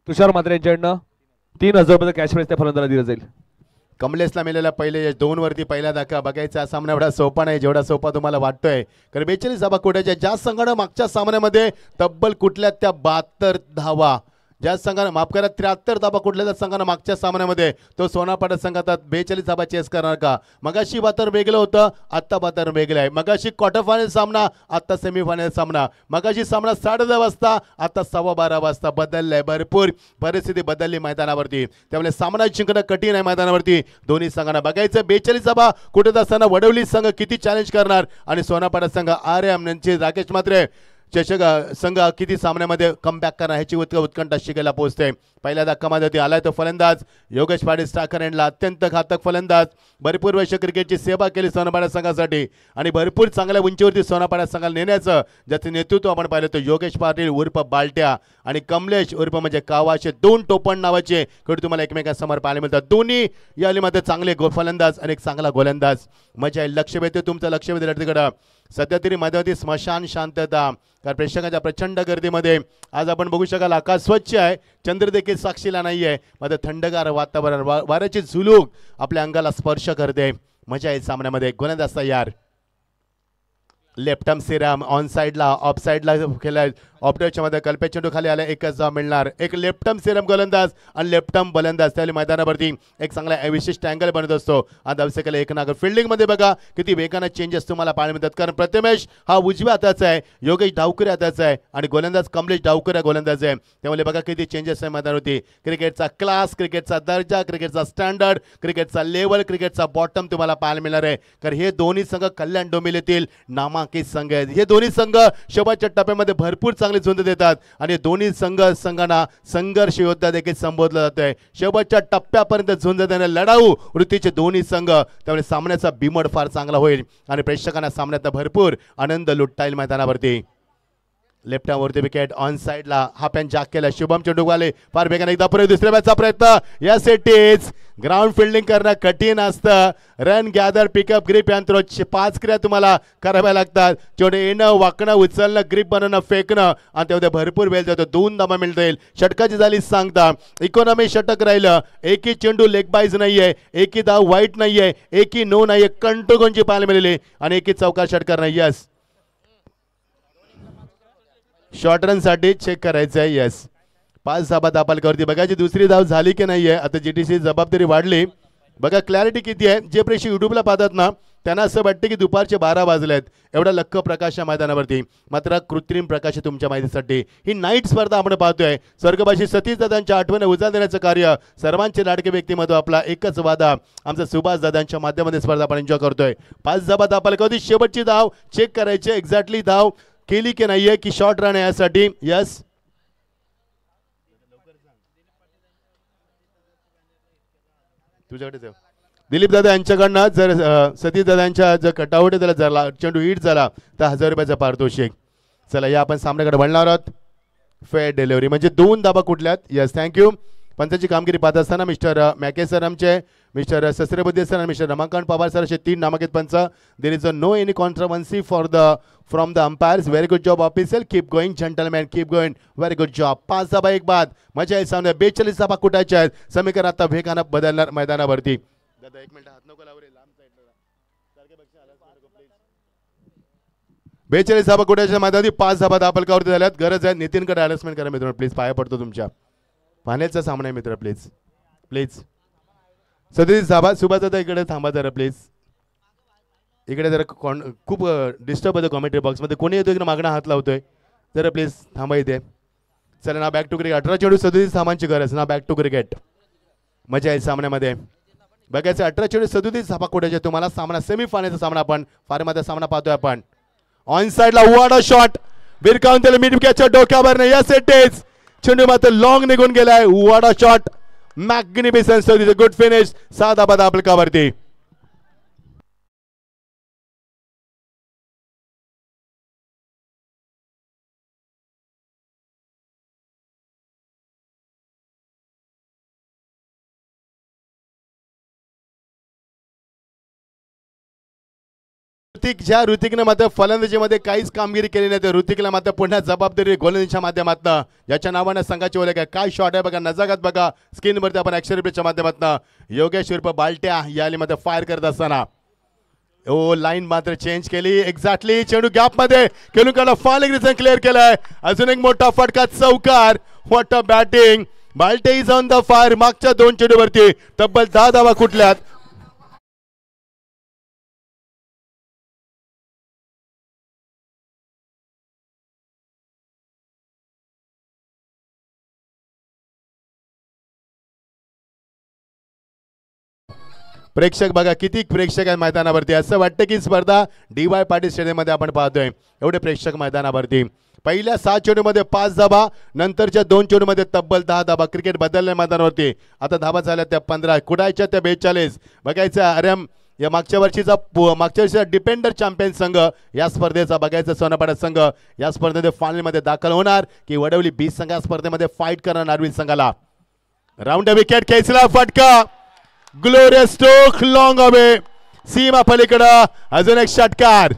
Tushar Mhatre यांच्याकडनं 3,000 रुपये कॅश प्राइस त्या फलंदाला दिलं जाईल. कमलेशला मिळालेला पहिले यश 2 वरती पहिला धक्का. बघायचा सामना एवढा सोपा नाही जेवढा सोपा तुम्हाला वाटतोय. कारण 42 धाबा कुठायच्या. ज्या संघानं मागच्या सामन्यामध्ये तब्बल कुठल्या त्या 72 धावा, ज्या संघानं माफ करा 73 धाबा कुठल्या संघानं मागच्या सामन्यामध्ये तो सोनापाडा संघात 42 धाबा चेस करणार का? मगाशी बातर वेगळं होतं, आत्ता बातर वेगळं आहे. मगाशी क्वार्टर फायनल सामना, आत्ता सेमीफायनल सामना. मगाशी सामना 10:30 वाजता, आता 12:15 वाजता. बदललंय, भरपूर परिस्थिती बदलली मैदानावरती. त्यामुळे सामना जिंकणं कठीण आहे मैदानावरती. दोन्ही संघांना बघायचं 42 धाबा कुठे असताना वडवली संघ किती चॅलेंज करणार आणि सोनापाडा संघ आर्यम यांचे राकेश म्हात्रे चषक संघ किती सामन्यामध्ये कमबॅक करणार ह्याची उत्कंठा शिकायला पोहोचते. पहिल्या धक्कामध्ये आलाय तो फलंदाज योगेश पाटील स्टाकरला. अत्यंत घातक फलंदाज. भरपूर वर्ष क्रिकेटची सेवा केली सोनापाडा संघासाठी आणि भरपूर चांगल्या उंचीवरती सोनापाडा संघाला नेण्याचं ज्याचं नेतृत्व आपण पाहिलं तर योगेश पाटील उर्फ बालट्या आणि कमलेश उर्फ म्हणजे कावाचे 2 टोपण नावाचे कडे तुम्हाला एकमेकांसमोर पाहायला मिळतात. दोन्ही या अलीमध्ये चांगले फलंदाज आणि एक चांगला गोलंदाज. मजा आहे. लक्ष वेधते तुमचं लक्ष वेधेल तिकडं. सध्या तरी मध्यावधी स्मशान शांतता. कारण प्रेक्षकांच्या प्रचंड गर्दीमध्ये आज आपण बघू शकाल आकाश स्वच्छ आहे. चंद्र देखील साक्षीला नाही आहे. मात्र थंडगार वातावरण, वाऱ्याची झुलूक आपल्या अंगाला स्पर्श करते. मजा आहे सामन्यामध्ये. गोलंदाज तयार. लेफ्ट आर्म सिराम ऑन साइडला, ऑफ साइडला खेळाय. ऑपरेटरच्या मध्ये कल्पेश चेंडू खाली आला, एकच धाव मिळणार. एक लेफ्टम सिरम गोलंदाज आणि लेफ्टम बलंदाज त्यावेळी मैदानावरती एक चांगला विशिष्ट अँगल बनत असतो. आणि धावसेकला एक नागर फिल्डिंग मध्ये बघा किती वेगाने चेंजेस तुम्हाला पाहायला मिळतात, कारण प्रथमेश हा उजव्या हाताचा आहे, योगेश डावकरे हाताचा आहे आणि गोलंदाज कमलेश डावकरे गोलंदाज आहे. त्यामुळे बघा किती चेंजेस आहे मैदानावरती. क्रिकेटचा क्लास, क्रिकेटचा दर्जा, क्रिकेटचा स्टँडर्ड, क्रिकेटचा लेवल, क्रिकेटचा बॉटम तुम्हाला पाहायला मिळणार आहे. कारण हे दोन्ही संघ कल्याण डोंबिवलीतील नामांकित संघ आहेत. हे दोन्ही संघ शेवटच्या टप्प्यामध्ये भरपूर चांगली झुंज देतात आणि दोन्ही संघांना संघर्ष योद्धा देखील संबोधलं जात आहे. शेवटच्या टप्प्यापर्यंत झुंज देणारे लढाऊ वृत्तीचे दोन्ही संघ, त्यामुळे सामन्याचा बिमोड फार चांगला होईल आणि प्रेक्षकांना सामन्यात भरपूर आनंद लुटता येईल मैदानावरती. लेफ्टवरती विकेट ऑन साइडला हा पॅन जाक केला. शुभम चेंडूवाले फार वेगाने एकदा पुढे दुसऱ्या बॅचचा प्रयत्न. Yes it is. Ground fielding करणं कठीण असतं. रन गॅदर, पिकअप, ग्रिप यांत्र 5 क्रिया तुम्हाला कराव्या लागतात. चेंडू येणं, वाकणं, उचलणं, ग्रिप बनवणं, फेकणं आणि त्यामध्ये भरपूर वेळ जातो. 2 धावा मिळतील. षटकाची झाली सांगता. इकॉनॉमी षटक राहिलं. एकही चेंडू लेग बाईज नाहीये, एकही धाव वाईट नाहीये, एकही नो नाहीये, कंटोगोंची पाहायला मिळाली आणि एकही चौकार षटकार नाही. यस, शॉर्ट रन साठी चेक करायचं आहे. यस, 5 धाबा दापालकावरती बघायची दुसरी धाव झाली की नाहीये. आता जीटीसी जबाबदारी वाढली. बघा क्लॅरिटी किती आहे. जे प्रेक्षक युट्यूबला पाहतात ना त्यांना असं वाटतं की दुपारचे 12 वाजले आहेत, एवढा लख्ख प्रकाश या मैदानावरती. मात्र कृत्रिम प्रकाश तुमच्या माहितीसाठी ही नाईट स्पर्धा आपण पाहतोय. स्वर्गवासी सतीश दादांच्या आठवण उजाळ देण्याचं कार्य सर्वांचे लाडके व्यक्तिमत्व आपला एकच वादा आमचा सुभाष दादांच्या माध्यमातून स्पर्धा आपण एन्जॉय करतोय. 5 धाबा दापालकावरती शेवटची धाव चेक करायची. एक्झॅक्टली धाव केली की नाहीये की शॉर्ट रन आहे यासाठी. यस, तुझ्याकडे दिलीप दादा यांच्याकडनं जर सतीश दादांच्या जर कटावट त्याला जर चेंडू हिट झाला तर 1000 रुपयाचा पारितोषिक. चला या आपण सामन्याकडे वळणार आहोत. फेअर डिलिव्हरी म्हणजे 2 धाबा कुठल्यात. Yes, thank you. पंचाची कामगिरी पाहत असताना मिस्टर मॅके सर आमचे, मिस्टर ससरेबुद्दे सर आणि मिस्टर रमाकांत पवार सर असे 3 नामांकित पंच. There is no any controversy from the umpires. Very good job official. Keep going gentleman, keep going. Very good job. 5 धाबा एक बाद. मजा आहे सामन्यात. 42 धाबा कुठायच्या आहेत. समीकर आता वेगानं बदलणार मैदानावरती. दादा 1 मिनिट हात नको लावू रे, लांब साईडला 42 धाबा कुठायच्या मैदानावरती 5 धाबा दापलकावरती झाल्यात. गरज आहे नितीनकडे अनाउन्समेंट करा मित्रांनो प्लीज. पाया पडतो तुमच्या. फायनलचा सामना आहे मित्र, प्लीज प्लीज. 37 धाबा. सुभाष दादा इकडे थांबा जरा प्लीज. इकडे जरा खूप डिस्टर्ब होतं कॉमेंट्री बॉक्समध्ये. कोणी येतो इकडे मागणं हात लावतोय. जरा प्लीज थांबा इथे. चला ना बॅक टू क्रिकेट. 18 चेंडू 37 धावांची गरज ना. Back to cricket. मजा आहे सामन्यामध्ये बघायचं. 18 चेंडू 37 धाबा कुठायचे तुम्हाला. सामना सेमीफायनलचा सामना आपण फार मध्ये सामना पाहतोय आपण. ऑन साइडला वाडा शॉट विरकावून त्याला मिड विकेटच्या डोक्यावर नाही. Yes it is. चेंडू मात्र लॉंग निघून गेलाय. वाडा शॉट. मॅग्निफिसंट. Good finish. 6 धाबा दापलकावरती. ज्या ऋतिकने मात्र फलंदाजीमध्ये काहीच कामगिरी केली नाही त्या ऋतिकला मात्र पुन्हा जबाबदारी गोलंदाजीच्या माध्यमातून ज्याच्या नावाने संघाची ओळख आहे. काय शॉट आहे बघा. नजाकत बघा स्क्रीनवरती आपण अक्षर रिप्लेच्या माध्यमातून योगेश उर्फ बालट्या याली मध्ये फायर करत असताना ओ लाईन मात्र चेंज केली. एक्झॅक्टली चेंडू गॅप मध्ये केलुकाला फालिंग रिझन क्लिअर केलाय. अजून एक मोठा फटका चौकार. What a batting. Balte is on the fire. मागच्या 2 चेंडूवरती तब्बल 10 धावा कुठल्यात. प्रेक्षक बघा किती प्रेक्षक आहेत मैदानावरती. असं वाटतं की स्पर्धा DY पाटील स्टेडियम मध्ये आपण पाहतोय. एवढे प्रेक्षक मैदानावरती. पहिल्या 7 चेंडूमध्ये 5 धाबा, नंतरच्या 2 चेंडूमध्ये तब्बल 10 धाबा. क्रिकेट बदललंय मैदानावरती. आता धाबा झाल्या त्या 15, कुडायच्या त्या 42. बघायचं अरे या मागच्या वर्षीचा डिपेंडर चॅम्पियन संघ या स्पर्धेचा बघायचा सोनापाडा संघ या स्पर्धेमध्ये फायनलमध्ये दाखल होणार की वडवली 20 संघ स्पर्धेमध्ये फाईट करणार नार्विल संघाला. राऊंड विकेट खेचला. फटका. Glorious stroke long away. सीमा पलीकडे अजून एक षटकार.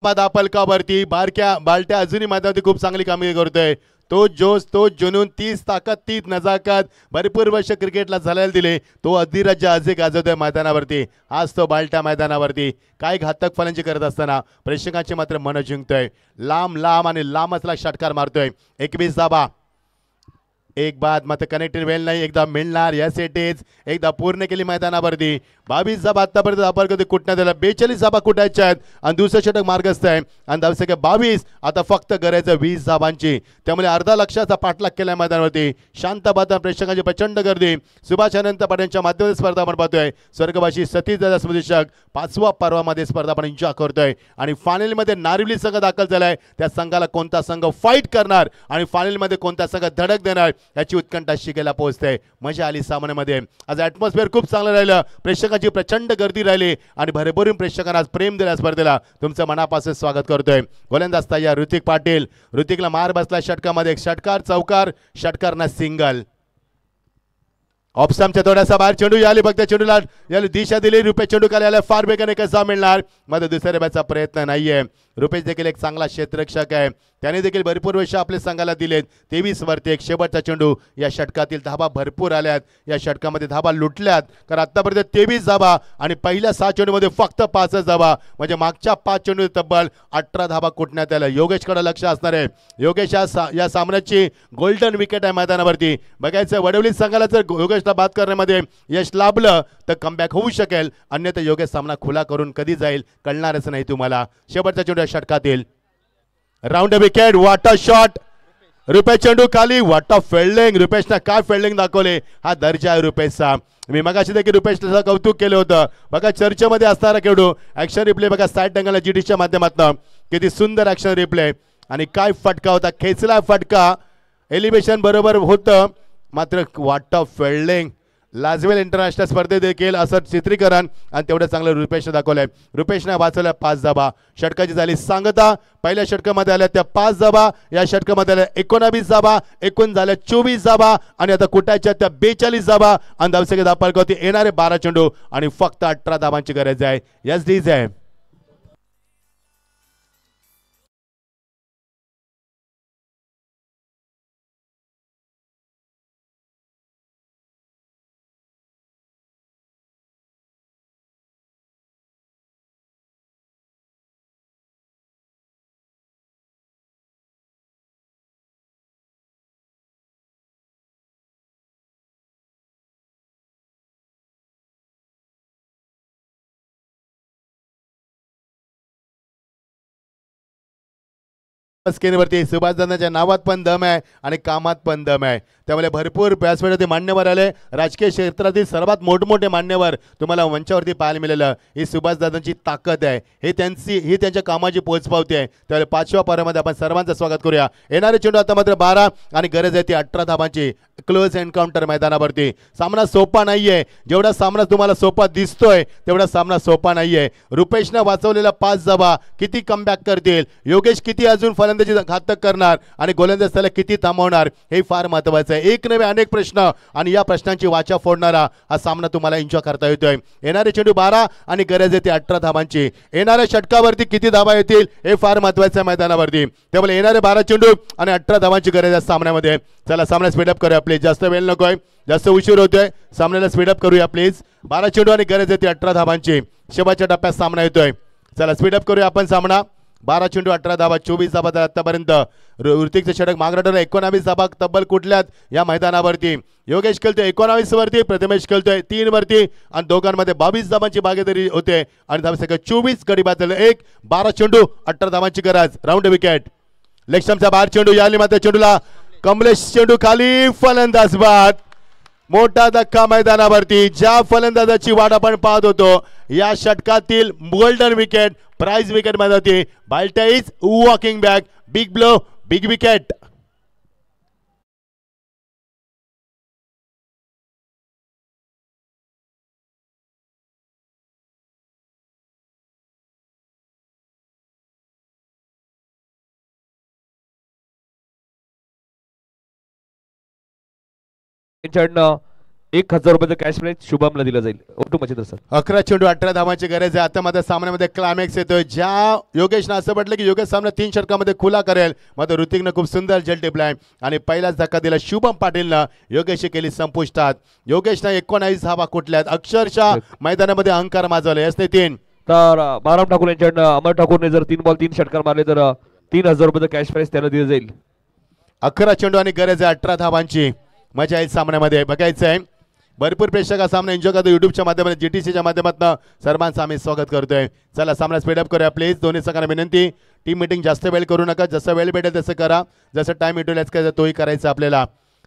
धापा धापलकावरती बालट्या अजूनही मैदानावरती खूप चांगली कामगिरी करतोय. तो जोश, तो जुनून, तीच ताकद, तीच नजाकत भरपूर वर्ष क्रिकेटला झालेला दिले. तो अधिराज्य आजही गाजवतोय मैदानावरती. आज तो बालट्या मैदानावरती काय घातक फलंदाजी करत असताना प्रेक्षकांची मात्र मन जिंकतोय. लांब लांब आणि लांबच षटकार मारतोय. 21 धाबा. एक बाद मात्र कनेक्टेड वेल नाही. एकदा मिळणार. Yes it is. एकदा पूर्ण केली मैदानावरती. 22 धाबा आतापर्यंत धापा कुठण्यात आला. 42 धाबा कुठायच्या आहेत आणि दुसरं षटक मार्गस्थ आहे आणि धावसंख्या 22. आता फक्त गरज 20 धाबांची. त्यामुळे अर्धा लक्षाचा पाठलाग केलाय मैदानावरती. शांत बाता प्रेक्षकांची प्रचंड गर्दी. सुभाष अनंत पाटीलच्या माध्यमातून स्पर्धा आपण पाहतोय. स्वर्गवासी सतीश दादा स्मृतिशक 5व्या पर्वामध्ये स्पर्धा आपण एन्जॉय करतोय आणि फायनलमध्ये नारिवली संघ दाखल झालाय. त्या संघाला कोणता संघ फाईट करणार आणि फायनलमध्ये कोणता संघ धडक देणार याची उत्कंठा शिकेला पोहोचते. मजा आली सामन्यामध्ये. आज ॲटमॉस्फिअर खूप चांगलं राहिलं. प्रेक्षकांची प्रचंड गर्दी राहिली आणि भरभरून प्रेक्षकांना आज प्रेम दिल्या स्पर्धेला तुमचं मनापासून स्वागत करतोय. गोलंदाज तयार ऋतिक पाटील. ऋतिकला मार बसला षटकामध्ये. षटकार चौकार, षटकारना सिंगल. ऑप्शनच्या थोडासा बाहेर चेंडू याली. फक्त चेंडूला याला दिशा दिली. रुपेश चेंडू याला फार बेगाने कसा मिळणार मात्र दुसऱ्या बॅचा प्रयत्न नाहीये. रुपेश देखील एक चांगला क्षेत्ररक्षक आहे. त्याने देखील भरपूर वर्ष आपल्या संघाला दिलेत. 23 वरती एक शेवटचा चेंडू. या षटकातील धाबा भरपूर आल्यात. या षटकामध्ये धाबा लुटल्यात कारण आतापर्यंत 23 धाबा आणि पहिल्या 6 चेंडूमध्ये फक्त 5च धाबा म्हणजे मागच्या 5 चेंडू तब्बल 18 धाबा कुठण्यात आल्या. योगेशकडे लक्ष असणार आहे. योगेश या सामन्याची गोल्डन विकेट आहे मैदानावरती. बघायचं वडवली संघाला जर योगेशला बाद करण्यामध्ये यश लाभलं तर कमबॅक होऊ शकेल. अन्यथा योगेश सामना खुला करून कधी जाईल कळणारच नाही तुम्हाला. शेवटचा चेंडू षटकातील round wicket. What a shot. Rupesh चेंडू खाली. Water fielding. रुपेशने काय फिल्डिंग दाखवले. हा दर्जा आहे रुपेशचा. मी मगाशी देखील रुपेशचं कौतुक केलं होतं. बघा चर्चेमध्ये असणारा खेळू ऍक्शन रिप्ले बघा साईड टँगलला जीडीच्या माध्यमातून किती सुंदर ऍक्शन रिप्ले आणि काय फटका होता. खेचला फटका. एलिव्हेशन बरोबर होतं मात्र वाटर फिल्डिंग. लाजवेल इंटरनॅशनल स्पर्धेत देखील असं चित्रीकरण आणि तेवढं चांगलं रुपेशने दाखवलंय. रुपेशने वाचवल्या 5 धाबा. षटकाची झाली सांगता. पहिल्या षटकामध्ये आल्या त्या 5 धाबा. या षटकामध्ये आल्या 19 धाबा. एकूण झाल्या 24 धाबा आणि आता कुटायच्या त्या 42 धाबा आणि धावसंख्या धापालकावरती येणारे 12 चेंडू आणि फक्त 18 धाबांची गरज आहे. यस डीज आहे. स्क्रीनवरती सुभाष दादांच्या नावात पण दम आहे आणि कामात पण दम आहे. त्यामुळे भरपूर व्यासपीठावरती मान्यवर आले. राजकीय क्षेत्रातील सर्वात मोठमोठे मान्यवर तुम्हाला मंचावरती पाहायला मिळालं. ही सुभाष दादांची ताकद आहे. ही त्यांच्या कामाची पोचपावती आहे. त्यामुळे 5व्या पारामध्ये आपण सर्वांचं स्वागत करूया. येणारे चेंडू आता मात्र 12 आणि गरज आहे ती 18 धाबांची. क्लोज एन्काउंटर मैदानावरती. सामना सोपा नाहीये. जेवढा सामना तुम्हाला सोपा दिसतोय तेवढा सामना सोपा नाहीये. रुपेशने वाचवलेला 5 धाबा किती कमबॅक करतील. योगेश किती अजून फलंदाजी घातक करणार आणि गोलंदाज त्याला किती थांबवणार हे फार महत्त्वाचं आहे. एक नवे अनेक प्रश्न आणि या प्रश्नांची वाचा फोडणारा हा सामना तुम्हाला एन्जॉय करता येतोय. येणारे चेंडू 12 आणि गरज येते 18 धाबांची. येणाऱ्या षटकावरती किती धाबा येतील हे फार महत्त्वाचं आहे मैदानावरती. त्यामुळे येणारे 12 चेंडू आणि 18 धाबांची गरज आहे सामन्यामध्ये. चला सामना स्पीडअप करूया प्लीज. जास्त वेळ नकोय. जास्त उशीर होतोय. सामन्याला स्पीडअप करूया प्लीज. 12 चेंडू आणि गरज येते 18 धाबांची. शेवटच्या टप्प्यात सामना येतोय. चला स्पीडअप करूया आपण सामना. 12 चेंडू 18 धाबा. 24 धाबा आतापर्यंत. ऋतिकचं षटक मागणं 19 धाबा तब्बल कुठल्यात या मैदानावरती. योगेश खेळतोय 19 वरती. प्रथमेश खेळतोय 3 वरती आणि दोघांमध्ये 22 धाबांची भागीदारी होते आणि धावसंख्या 24. गडी बाद 1. 12 चेंडू 18 धाबांची गरज. Round wicket. लेगस्टंपचा बाहेर चेंडू याली मात्र चेंडूला कमलेश चेंडू खाली. फलंदाज बाद. मोठा धक्का मैदानावरती. ज्या फलंदाजाची वाट आपण पाहत होतो या षटकातील गोल्डन विकेट प्राइज विकेट मध्ये Balta is walking back. Big blow big wicket. त्यांच्याकडनं 1000 रुपयाचं कॅश प्राइज शुभमला दिलं जाईल. ओटू मच्छिंद्र सर. 11 चेंडू 18 धावांची गरज आहे. आता मध्ये सामन्यामध्ये क्लायमॅक्स येतोय. ज्या योगेशनं असं म्हटलं की योगेश सामना 3 षटकामध्ये खुला करेल, मात्र ऋतिकनं खूप सुंदर जल टिपलाय आणि पहिलाच धक्का दिला शुभम पाटीलनं. योगेशची केली संपुष्टात. योगेशनं 19 धावा कुठल्यात, अक्षरशः मैदानामध्ये अहंकार माजवले. असते 3 तर बाराम ठाकूर यांच्याकडनं अमर ठाकूरने जर 3 बॉल 3 षटकार मारले तर 3000 रुपयाचं कॅश प्राइज त्याला दिलं जाईल. 11 चेंडू आणि गरज आहे 18 धावांची. मजा येईल सामन्यामध्ये. बघायचं आहे भरपूर प्रेक्षक हा सामना एन्जॉय करतो. युट्यूबच्या माध्यमातून जीटीसीच्या माध्यमातून सर्वांचं आम्ही स्वागत करतोय. चला सामना स्पीडअप करूया प्लीज. दोन्ही संघांना विनंती, टीम मीटिंग जास्त वेळ करू नका. जसं वेळ भेटेल तसं करा. जसं टाइम युटिलाइज करायचा तोही करायचा आपल्याला.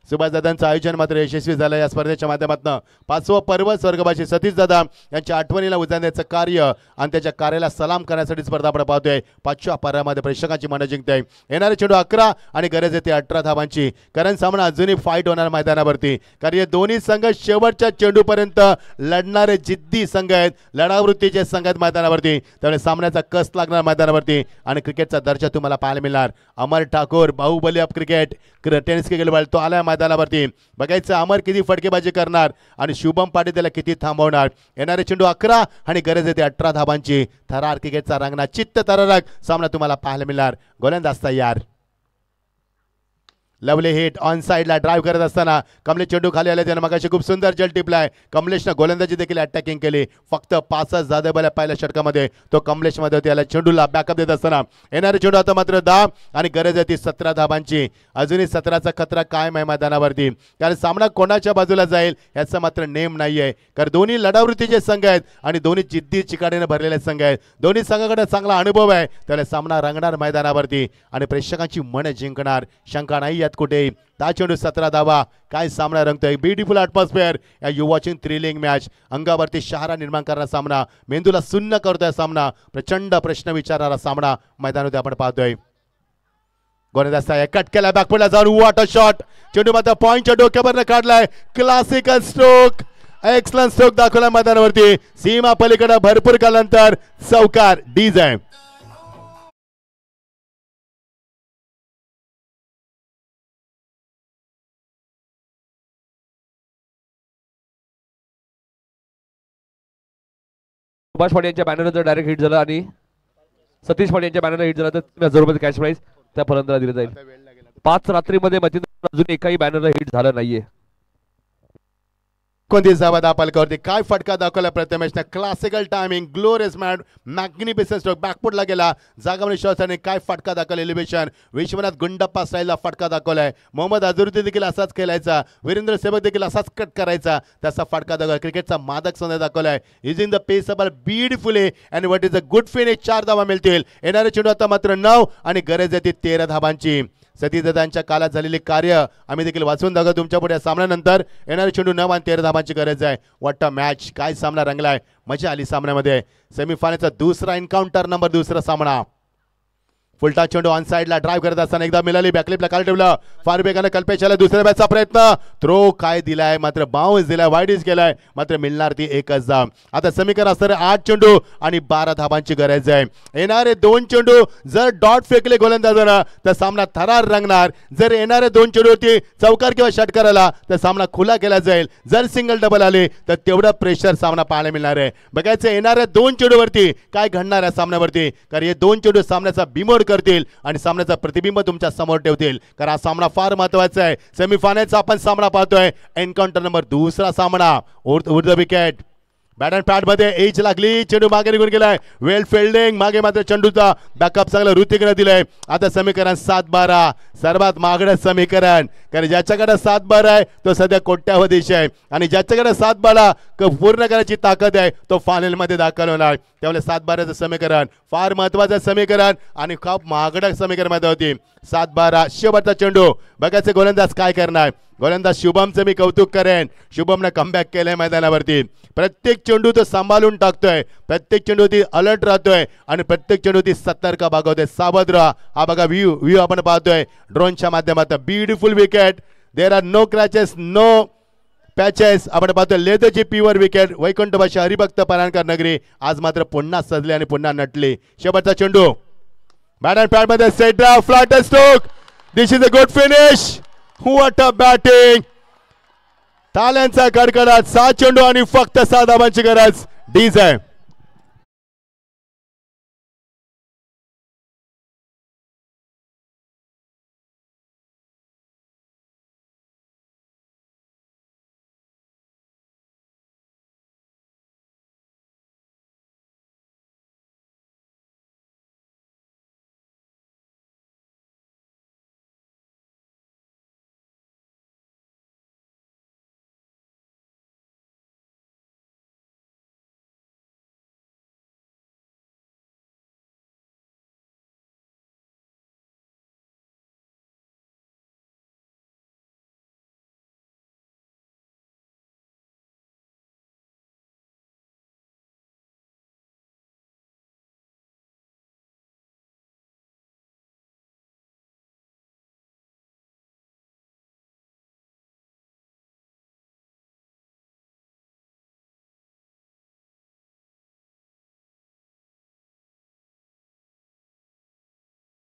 सुभाषदादांचं आयोजन मात्र यशस्वी झालं. या स्पर्धेच्या माध्यमातून 5वं पर्व स्वर्गवासी सतीश दादा यांच्या आठवणीला उजाळण्याचं कार्य आणि त्याच्या कार्याला सलाम करण्यासाठी स्पर्धा आपण पाहतोय. 5व्या पर्वामध्ये प्रेक्षकांची मनं जिंकतोय. येणारे चेंडू 11 आणि गरज येते 18 धावांची. कारण सामना अजूनही फाईट होणार मैदानावरती. कारण हे दोन्ही संघ शेवटच्या चेंडूपर्यंत लढणारे जिद्दी संघ आहेत, लढावृत्तीचे संघ आहेत मैदानावरती. त्यामुळे सामन्याचा कस लागणार मैदानावरती आणि क्रिकेटचा दर्जा तुम्हाला पाहायला मिळणार. Amar Thakur Bahubali of cricket, tennis cricket ball तो आला मैदानावरती. बघायचं अमर किती फटकेबाजी करणार आणि शुभम पाटील त्याला किती थांबवणार. येणारे चेंडू 11 आणि गरज येते 18 धावांची. थरार क्रिकेटचा रंगना चित्त थरारक सामना तुम्हाला पाहायला मिळणार. गोलंदाज तयार. लवली हिट ऑन साइडला ड्राईव्ह करत असताना कमलेश चेंडू खाली आले. त्यानं मगाशी खूप सुंदर जल टिपलाय. कमलेशनं गोलंदाजी देखील अटॅकिंग केली. फक्त 5च जादे बल पहिल्या षटकामध्ये तो कमलेशमध्ये होती. याला चेंडूला बॅकअप देत असताना येणारे चेंडू आता मात्र 10 आणि गरज आहे ती 17 धावांची. अजूनही 17चा खतरा कायम आहे मैदानावरती. कारण सामना कोणाच्या बाजूला जाईल याचा मात्र नेम नाहीये. कारण दोन्ही लढावृत्तीचे संघ आहेत आणि दोन्ही जिद्दी चिकाटीने भरलेले संघ आहेत. दोन्ही संघाकडे चांगला अनुभव आहे. त्याला सामना रंगणार मैदानावरती आणि प्रेक्षकांची मन जिंकणार. शंका नाही कुठे. 10 चेंडू 17 धावा. काय सामना रंगतोय. Beautiful atmosphere. You watching thrilling match. अंगावरती शहारा निर्माण करणारा सामना, मेंदूला सुन्न करतोय सामना, प्रचंड प्रश्न विचारणारा सामना मैदानामध्ये आपण पाहतोय. गोलंदाज कट केला, बॅकफुटला जाऊन वॉट अ शॉट. चेंडू मात्र पॉइंटच्या डोक्यावर काढलाय. क्लासिकल स्ट्रोक, एक्सलंट स्ट्रोक दाखवला मैदानावरती. सीमा पलीकडे भरपूर कालांतर चौकार. डीज आहे. सुभाष पाटील यांच्या बॅनरला जर डायरेक्ट हिट झाला आणि सतीश पाटील यांच्या बॅनरला हिट झाला तर 3000 रुपयाचं कॅश प्राइज त्या फलंदाला दिलं जाईल. 5 रात्रीमध्ये मच्छिंद्र अजून एकाही बॅनरला हिट झालं नाहीये. 29 धावा दाखवली. काय फटका दाखवला प्रथमेशने. Classical timing, glorious mat, magnificent stroke. बॅकफुटला गेला, जागामध्ये शॉट आणि काय फटका दाखवला. एलिव्हेशन. विश्वनाथ गुंडप्पा स्टाईलला फटका दाखवलाय. मोहम्मद अझरुद्दीन देखील असाच खेळायचा. वीरेंद्र सेवक देखील असाच कट करायचा. त्याचा फटका दाखवला. क्रिकेटचा मादक सौंदर्य दाखवलाय. Using the pace ball beautifully and what is a good finish. 4 धावा मिळतील. येणारे चेंडू आता मात्र 9 आणि गरज येते 13 धावांची. सतीशदादांच्या काळात झालेले कार्य आम्ही देखील वाचून दाखवतो तुमच्या पुढे. सामन्यानंतर येणारे चेंडू 9 आणि 13 धावांची गरज आहे. What a match. काय सामना रंगलाय. मजा आली सामन्यामध्ये. सेमीफायनलचा दुसरा एन्काउंटर नंबर दुसरा सामना. फुलटा चेंडू ऑन साइडला ड्राईव्ह करत असताना एकदा मिळाली. बॅकलिपला काल ठेवलं. फार बेगाने कल्पेशाला दुसऱ्या बॅटचा प्रयत्न. थ्रो काय दिलाय, मात्र बाउन्स दिलाय, वाईडीच केलाय, मात्र मिळणार ती एकच धाव. आता समीकरण असणारे 8 चेंडू आणि 12 धावांची गरज आहे. येणारे 2 चेंडू जर डॉट फेकले गोलंदाजानं तर सामना थरार रंगणार. जर येणारे 2 चेंडूवरती चौकार किंवा षटकार आला तर सामना खुला केला जाईल. जर सिंगल डबल आले तर तेवढा प्रेशर सामना पाहायला मिळणार आहे. बघायचं येणाऱ्या 2 चेंडूवरती काय घडणार आहे सामन्यावरती. कारण हे 2 चेंडू सामन्याचा बिमोड करतील आणि सामन्याचा प्रतिबिंब तुमच्या समोर ठेवतील. कारण हा सामना फार महत्त्वाचा आहे. सेमीफायनलचा आपण सामना पाहतोय. एन्काउंटर नंबर दुसरा सामना. उर्ध विकेट. बॅट अँड पॅड मध्ये एज लागली. चेंडू मागे निघून गेलाय. वेल फिल्डिंग. मागे मात्र चेंडूचा बॅकअप चांगला ऋतिकने दिलाय. आता समीकरण 7-12 सर्वात महागडं समीकरण. कारण ज्याच्याकडे 7-12 आहे तो सध्या कोट्यावधीश आहे आणि ज्याच्याकडे 7-12 पूर्ण करायची ताकद आहे तो फायनल मध्ये दाखल होणार. त्यामुळे 7-12चं समीकरण फार महत्वाचं समीकरण आणि खूप महागडं समीकरण मध्ये होती. 7-12 शेवटचा चेंडू. बघायचे गोलंदाज काय करणार. गोलंदाज शुभमचं मी कौतुक करेन. शुभमने कमबॅक केलंय मैदानावरती. प्रत्येक चेंडू तो सांभाळून टाकतोय. प्रत्येक चेंडू ती अलर्ट राहतोय आणि प्रत्येक चेंडू ती सतर्क बागवतोय. सावध राहा. हा बघा व्ह्यू आपण पाहतोय ड्रोनच्या माध्यमातून. Beautiful wicket. There are no cracks, no patches. आपण पाहतोय लेदरची प्युअर विकेट. वैकुंठवासी हरिभक्त परांजकर नगरी आज मात्र पुन्हा सजली आणि पुन्हा नटली. शेवटचा चेंडू. बॅट अँड पॅड मध्ये set drive, flat stroke. This is a good finish. What a batting. ताल्यांचा कडकडाट 7 चेंडू आणि फक्त 6 धावांची गरज डीज आहे.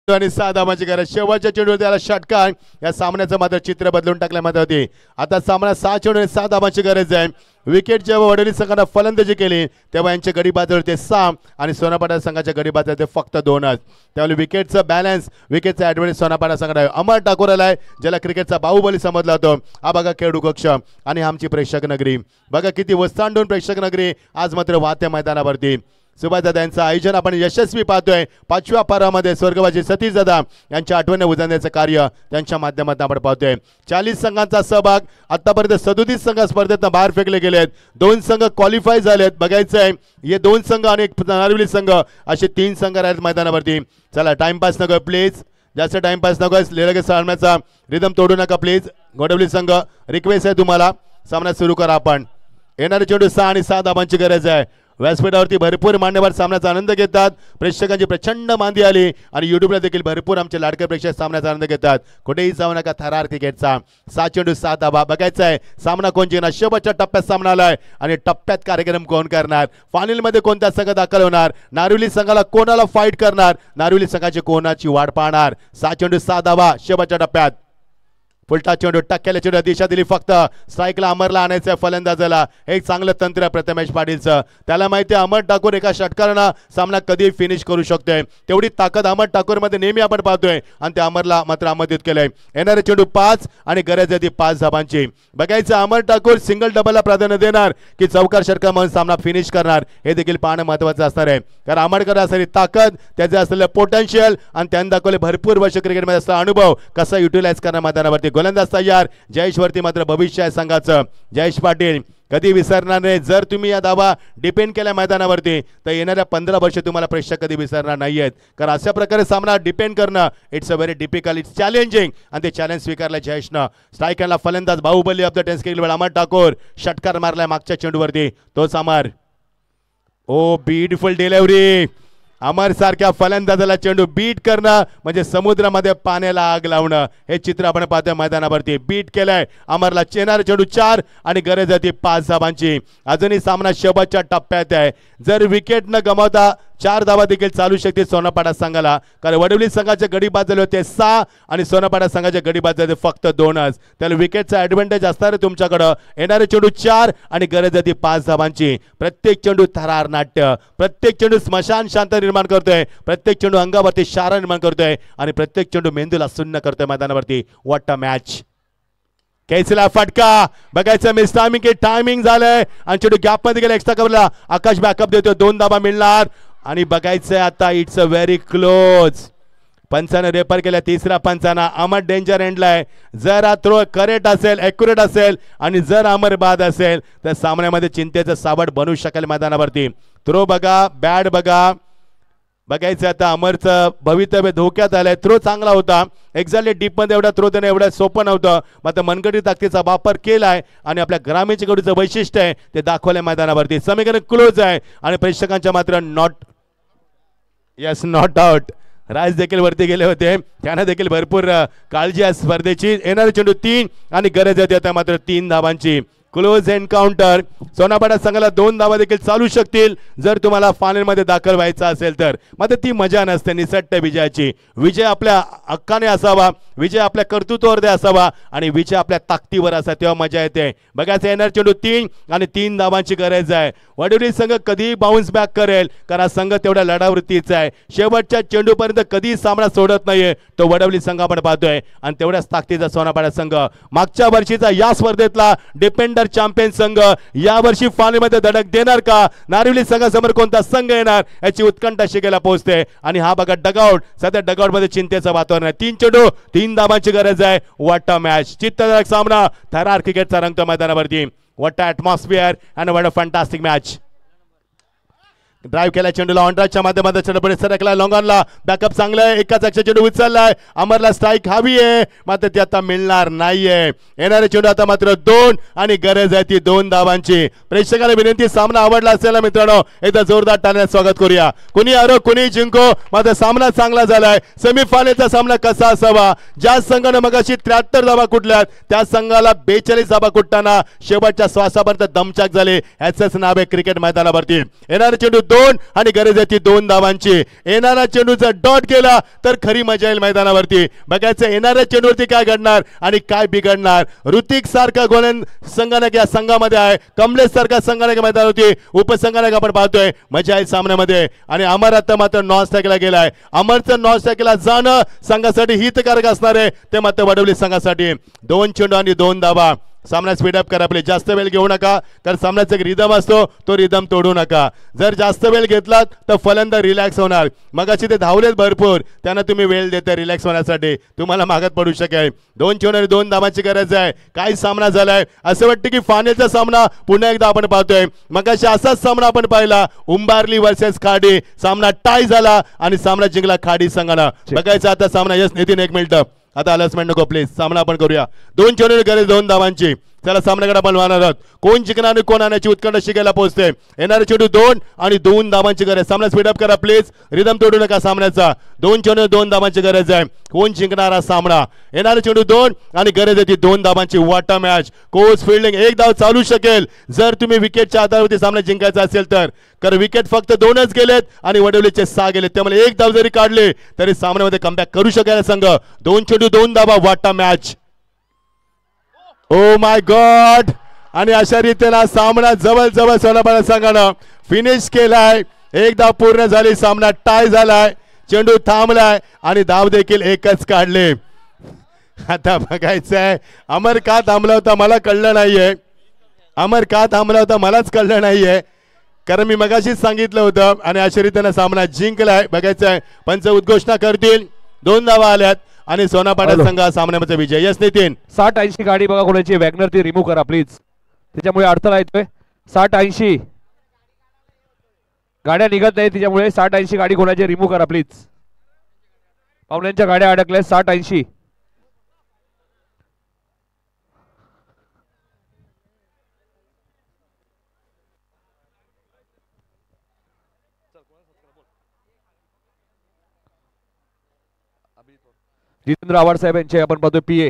आणि 6 धावांची गरज. शेवटच्या चेंडूवर त्याला षटकार. या सामन्याचं मात्र चित्र बदलून टाकल्यामध्ये होती. आता सामना 6 चेंडू आणि 6 धावांची गरज आहे. विकेट जेव्हा वडोली संघाने फलंदाजी केली तेव्हा यांच्या गडी बाजार ते 6 आणि सोनापाडा संघाच्या गडी बाजार ते फक्त 2च. त्यामुळे विकेटचं बॅलन्स, विकेटचा ॲडव्हान्टेज सोनापाडा संघाला आहे. अमर ठाकूर आलाय, ज्याला क्रिकेटचा बाहुबली समजला जातो. हा बघा खेळाडू कक्ष आणि आमची प्रेक्षक नगरी. बघा किती वस्तांडून प्रेक्षक नगरी आज मात्र वाहत्या मैदानावरती. सुभाष दादा यांचं आयोजन आपण यशस्वी पाहतोय. 5व्या पारामध्ये स्वर्गवासी सतीश दादा यांच्या आठवणी उजळण्याचं कार्य त्यांच्या माध्यमातून आपण पाहतोय. 40 संघांचा सहभाग. आतापर्यंत 37 संघ स्पर्धेतून बाहेर फेकले गेलेत. 2 संघ क्वालिफाय झालेत. बघायचं आहे हे 2 संघ आणि एक नारिवली संघ असे 3 संघ आहेत मैदानावरती. चला टाइमपास नको प्लीज, जास्त टाइमपास नको. लगेच सामन्याचा रिदम तोडू नका प्लीज. गोडवली संघ रिक्वेस्ट आहे तुम्हाला, सामना सुरू करा. आपण येणारे चेंडू 6 आणि 7 धावांची गरज आहे. व्यासपीठावरती भरपूर मान्यवर सामन्याचा आनंद घेतात. प्रेक्षकांची प्रचंड मांदी आली आणि युट्यूबला देखील भरपूर आमचे लाडके प्रेक्षक सामन्याचा आनंद घेतात. कुठेही जाऊ नका थरार क्रिकेटचा. 7 चेंडू 7 धावा. बघायचा आहे सामना कोण जिंकणार. शेवटच्या टप्प्यात सामना आलाय आणि टप्प्यात कार्यक्रम कोण करणार. फायनलमध्ये कोणता संघ दाखल होणार. नारिवली संघाला कोणाला फाईट करणार. नारिवली संघाची कोणाची वाट पाहणार. 7 चेंडू 7 धावा शेवटच्या टप्प्यात. फुलटा चेंडू टक्क्याला चेंडू दिशा दिली फक्त. स्ट्राईकला अमरला आणायचं फलंदाजाला. एक चांगलं तंत्र आहे प्रथमेश पाटीलचं. त्याला माहिती आहे अमर ठाकूर एका षटकारानं सामना कधी फिनिश करू शकतोय. तेवढी ताकद अमर ठाकूरमध्ये नेहमी आपण पाहतोय आणि त्या अमरला मात्र आमंत्रित केलंय. येणारे चेंडू 5 आणि गरज आहे ती 5 धावांची. बघायचं अमर ठाकूर सिंगल डबलला प्राधान्य देणार की चौकार षटकार म्हणून सामना फिनिश करणार हे देखील पाहणं महत्त्वाचं असणार आहे. कारण आंबेडकर असलेली ताकद, त्याचे असलेलं पोटेन्शियल आणि त्यांनी दाखवले भरपूर वर्ष क्रिकेटमध्ये असलेला अनुभव कसा युटिलाइज करणार मैदानावरती. गोलंदाज तयार. जयेश वरती मात्र भविष्य आहे संघाचं. जयेश पाटील कधी विसरणार नाही. जर तुम्ही या धावा डिपेंड केल्या मैदानावरती तर येणाऱ्या 15 वर्ष तुम्हाला प्रेक्षक कधी विसरणार नाहीयेत. कारण अशा प्रकारे सामना डिपेंड करणं it's a very difficult, it's challenging आणि ते चॅलेंज स्वीकारलं जयेशनं. स्ट्रायकरला फलंदाज Baahubali of the test cricket Amar Thakur षटकार मारलाय मागच्या चेंडूवरती. तोच अमर. ओ ब्युटिफुल डिलिव्हरी. अमर सारख्या फलंदाजाला चेंडू बीट करणं म्हणजे समुद्रामध्ये पाण्याला आग लावणं हे चित्र आपण पाहतोय मैदानावरती. बीट केलंय अमरला. येणारा चेंडू 4 आणि गरज आहे ती 5 धावांची. अजूनही सामना शेवटच्या टप्प्यात आहे. जर विकेट न गमावता 4 धावा देखील चालू शकते सोनापाडा संघाला. कारण वडवली संघाच्या गडी बाद झाले होते 6 आणि सोनापाडा संघाच्या गडी बाद झाले फक्त 2च. त्याला विकेटचा ॲडव्हान्टेज असणार आहे तुमच्याकडं. येणारे चेंडू 4 आणि गरज आहे ती 5 धावांची. प्रत्येक चेंडू थरार नाट्य, प्रत्येक चेंडू स्मशान शांत निर्माण करतोय. प्रत्येक चेंडू अंगावरती शारा निर्माण करतोय आणि प्रत्येक चेंडू मेंदूला सुन्न करतोय मैदानावरती. What a match. कैसला फटका. बघायचं मिस टायमिंग की टायमिंग झालंय आणि चेंडू गॅप मध्ये गेला. एक्स्ट्रा कव्हरला आकाश बॅकअप देतोय. 2 धावा मिळणार आणि बघायचंय आता इट्स अ व्हेरी क्लोज. पंचानं रेफर केल्या. तिसरा पंचाना अमर डेंजर एंडला आहे. जर हा थ्रो करेक्ट असेल, ॲक्युरेट असेल आणि जर अमर बाद असेल तर सामन्यामध्ये चिंतेचं सावट बनू शकेल मैदानावरती. थ्रो बघा, बॅट बघा. बघायचं आता अमरचं भवितव्य धोक्यात आलंय. थ्रो चांगला होता. एक्झॅक्टली डीपमध्ये एवढा थ्रो त्याने एवढं सोपं नव्हतं. मात्र मनगटी ताकदीचा वापर केलाय आणि आपल्या ग्रामीण खेळाडूचं वैशिष्ट्य आहे ते दाखवलंय मैदानावरती. समीकरण क्लोज आहे आणि प्रेक्षकांच्या मात्र नॉट आउट. राज देखील वरती गेले होते. त्यांना देखील भरपूर काळजी आहे स्पर्धेची. येणारे चेंडू 3 आणि गरज आहे आता मात्र 3 धावांची. Close encounter. सोनापाडा संघाला 2 धावा देखील चालू शकतील जर तुम्हाला फायनल मध्ये दाखल व्हायचं असेल तर. मात्र ती मजा नसते निसट्ट विजयाची. विजय आपल्या हक्काने असावा, विजय आपल्या कर्तृत्वावर असावा आणि विजय आपल्या ताकदीवर असा, तेव्हा मजा येते. बघायचं येणार चेंडू 3 आणि 3 धावांची गरज आहे. वडवली संघ कधी बाउन्स बॅक करेल कारण हा संघ तेवढ्या लढावृत्तीचा आहे. शेवटच्या चेंडूपर्यंत कधी सामना सोडत नाहीये तो वडवली संघ आपण पाहतोय आणि तेवढ्याच ताकदीचा सोनापाडा संघ. मागच्या वर्षीचा या स्पर्धेतला डिफेंडर चॅम्पियन संघ यावर्षी फायनल मध्ये धडक देणार का? नारिवली संघासमोर कोणता संघ येणार याची उत्कंठा शिकेला पोहोचते. आणि हा बघा डगआउट, सध्या डगआउट मध्ये चिंतेचं वातावरण आहे. 3 चेंडू 3 धावांची गरज आहे. व्हॉट अ मॅच, चित्तदायक सामना थरार क्रिकेटचा रंगतो मैदानावरती. What a atmosphere and what a fantastic match. Drive केला चेंडूला ऑनराजच्या माध्यमातून चेंडू सरकला लॉंगॉनला. बॅकअप चांगला आहे. एकाच चेंडू उचललाय. अमरला स्ट्राईक हवी आहे मात्र ती आता मिळणार नाहीये. येणारे चेंडू आता मात्र 2 आणि गरज आहे ती 2 धावांची. प्रेक्षकाला विनंती, सामना आवडला असेल ना मित्रांनो एकदा जोरदार टाळ्याने स्वागत करूया. कुणी हरो कुणी जिंको मात्र सामना चांगला झालाय. सेमीफायनलचा सामना कसा असावा? ज्या संघाने मगाशी 73 धावा कुठल्यात त्या संघाला 42 धावा कुठताना शेवटच्या श्वासापर्यंत दमछाक झाली. याचंच नाव आहे क्रिकेट मैदानावरती. येणारे चेंडू 2 आणि गरज आहे ती 2 धावांची. येणारा चेंडू जर डॉट केला तर खरी मजा येईल मैदानावरती. बघायचं येणाऱ्या चेंडूवरती काय घडणार आणि काय बिघडणार. ऋतिक सारखा गोलंदाज संघाने या संघामध्ये आहे. कमलेश सारखा संघाने मैदानावरती उपसंघाने आपण पाहतोय. मजा आहे सामन्यामध्ये. आणि अमर आता मात्र नॉन स्ट्राईकला गेलाय. अमरचं नॉन स्ट्राईकला जाणं संघासाठी हितकारक असणार आहे ते मात्र वडवली संघासाठी. 2 चेंडू आणि 2 धावा. सामना स्पीडअप करा प्लीज. जास्त वेळ घेऊ नका कारण सामन्याचा एक रिदम असतो तो रिदम तोडू नका. जर जास्त वेळ घेतलात तर फलंदाज रिलॅक्स होणार. मगाशी ते धावलेत भरपूर, त्यांना तुम्ही वेळ देता रिलॅक्स होण्यासाठी, तुम्हाला मागत पडू शकेल. 2 चेंडू आणि 2 धावांची गरज आहे. काय सामना झालाय. असं वाटतं की फायनलचा सामना पुन्हा एकदा आपण पाहतोय. मगाशी असाच सामना आपण पाहिला उंबारली वर्सेस खाडी. सामना टाय झाला आणि सामना जिंकला खाडी संघानं. बघायचा आता सामना. यस नितीन 1 मिनिट आता अलसमेंट नको प्लीज. सामना आपण करूया. 2 चेंडू गरज 2 धावांची. चला सामन्याकडे आपण वाहणार आहोत. कोण जिंकणार आणि कोण आणायची उत्कंठा शिकायला पोहोचते. येणारे चेंडू 2 आणि 2 धावांची गरज. सामना स्पीडअप करा प्लीज. रिदम तोडू नका सामन्याचा. 2 चेंडू 2 धावांची गरज आहे. कोण जिंकणारा सामना. येणारे चेंडू 2 आणि गरज आहे ती 2 धावांची. What a match. Coach fielding 1 धाव चालू शकेल जर तुम्ही विकेटच्या आधारावरती सामना जिंकायचा असेल तर. कारण विकेट फक्त 2च गेलेत आणि वडवलीचे 6 गेलेत. त्यामुळे 1 धाव जरी काढले तरी सामन्यामध्ये कमबॅक करू शकेल संघ. 2 चेंडू 2 धावा. What a match. Oh my God. आणि अशा रीतीला सामना जवळ सोनापाडा संघानं फिनिश केलाय. 1 धाव पूर्ण झाली. सामना टाय झालाय. चेंडू थांबलाय आणि धाव देखील 1च काढले. आता बघायचंय अमर का थांबला होता मला कळलं नाहीये. अमर का थांबला होता मलाच कळलं नाहीये कारण मी मगाशीच सांगितलं होतं. आणि अशा रीतीनं सामना जिंकलाय. बघायचंय पंच उद्घोषणा करतील. 2 धावा आल्यात आणि सोनापाडा संघ सामन्यामध्ये विजय. यस नितीन. 60-80 गाडी बघा कोणाची. वॅगनर ती रिमूव्ह करा प्लीज, त्याच्यामुळे अडथळा येतोय. 60-80 गाड्या निघत नाही त्याच्यामुळे 60-80 गाडी कोणाची रिमूव्ह करा प्लीज. पाहुण्यांच्या गाड्या अडकल्या. 60-80 जितेंद्र आव्हाड साहेब यांचे आपण पाहतोय पीए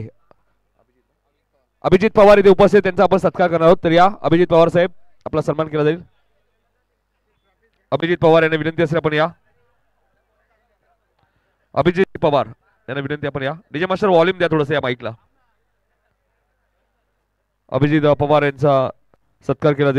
अभिजित पवार इथे उपस्थित. त्यांचा आपण सत्कार करणार आहोत. तर या अभिजित पवार साहेब आपला सन्मान केला जाईल. अभिजित पवार यांना विनंती असेल आपण या. अभिजित पवार यांना विनंती आपण या. डीजे मास्टर व्हॉल्यूम द्या थोडंसं या माईकला. अभिजित पवार यांचा सत्कार केला जाईल.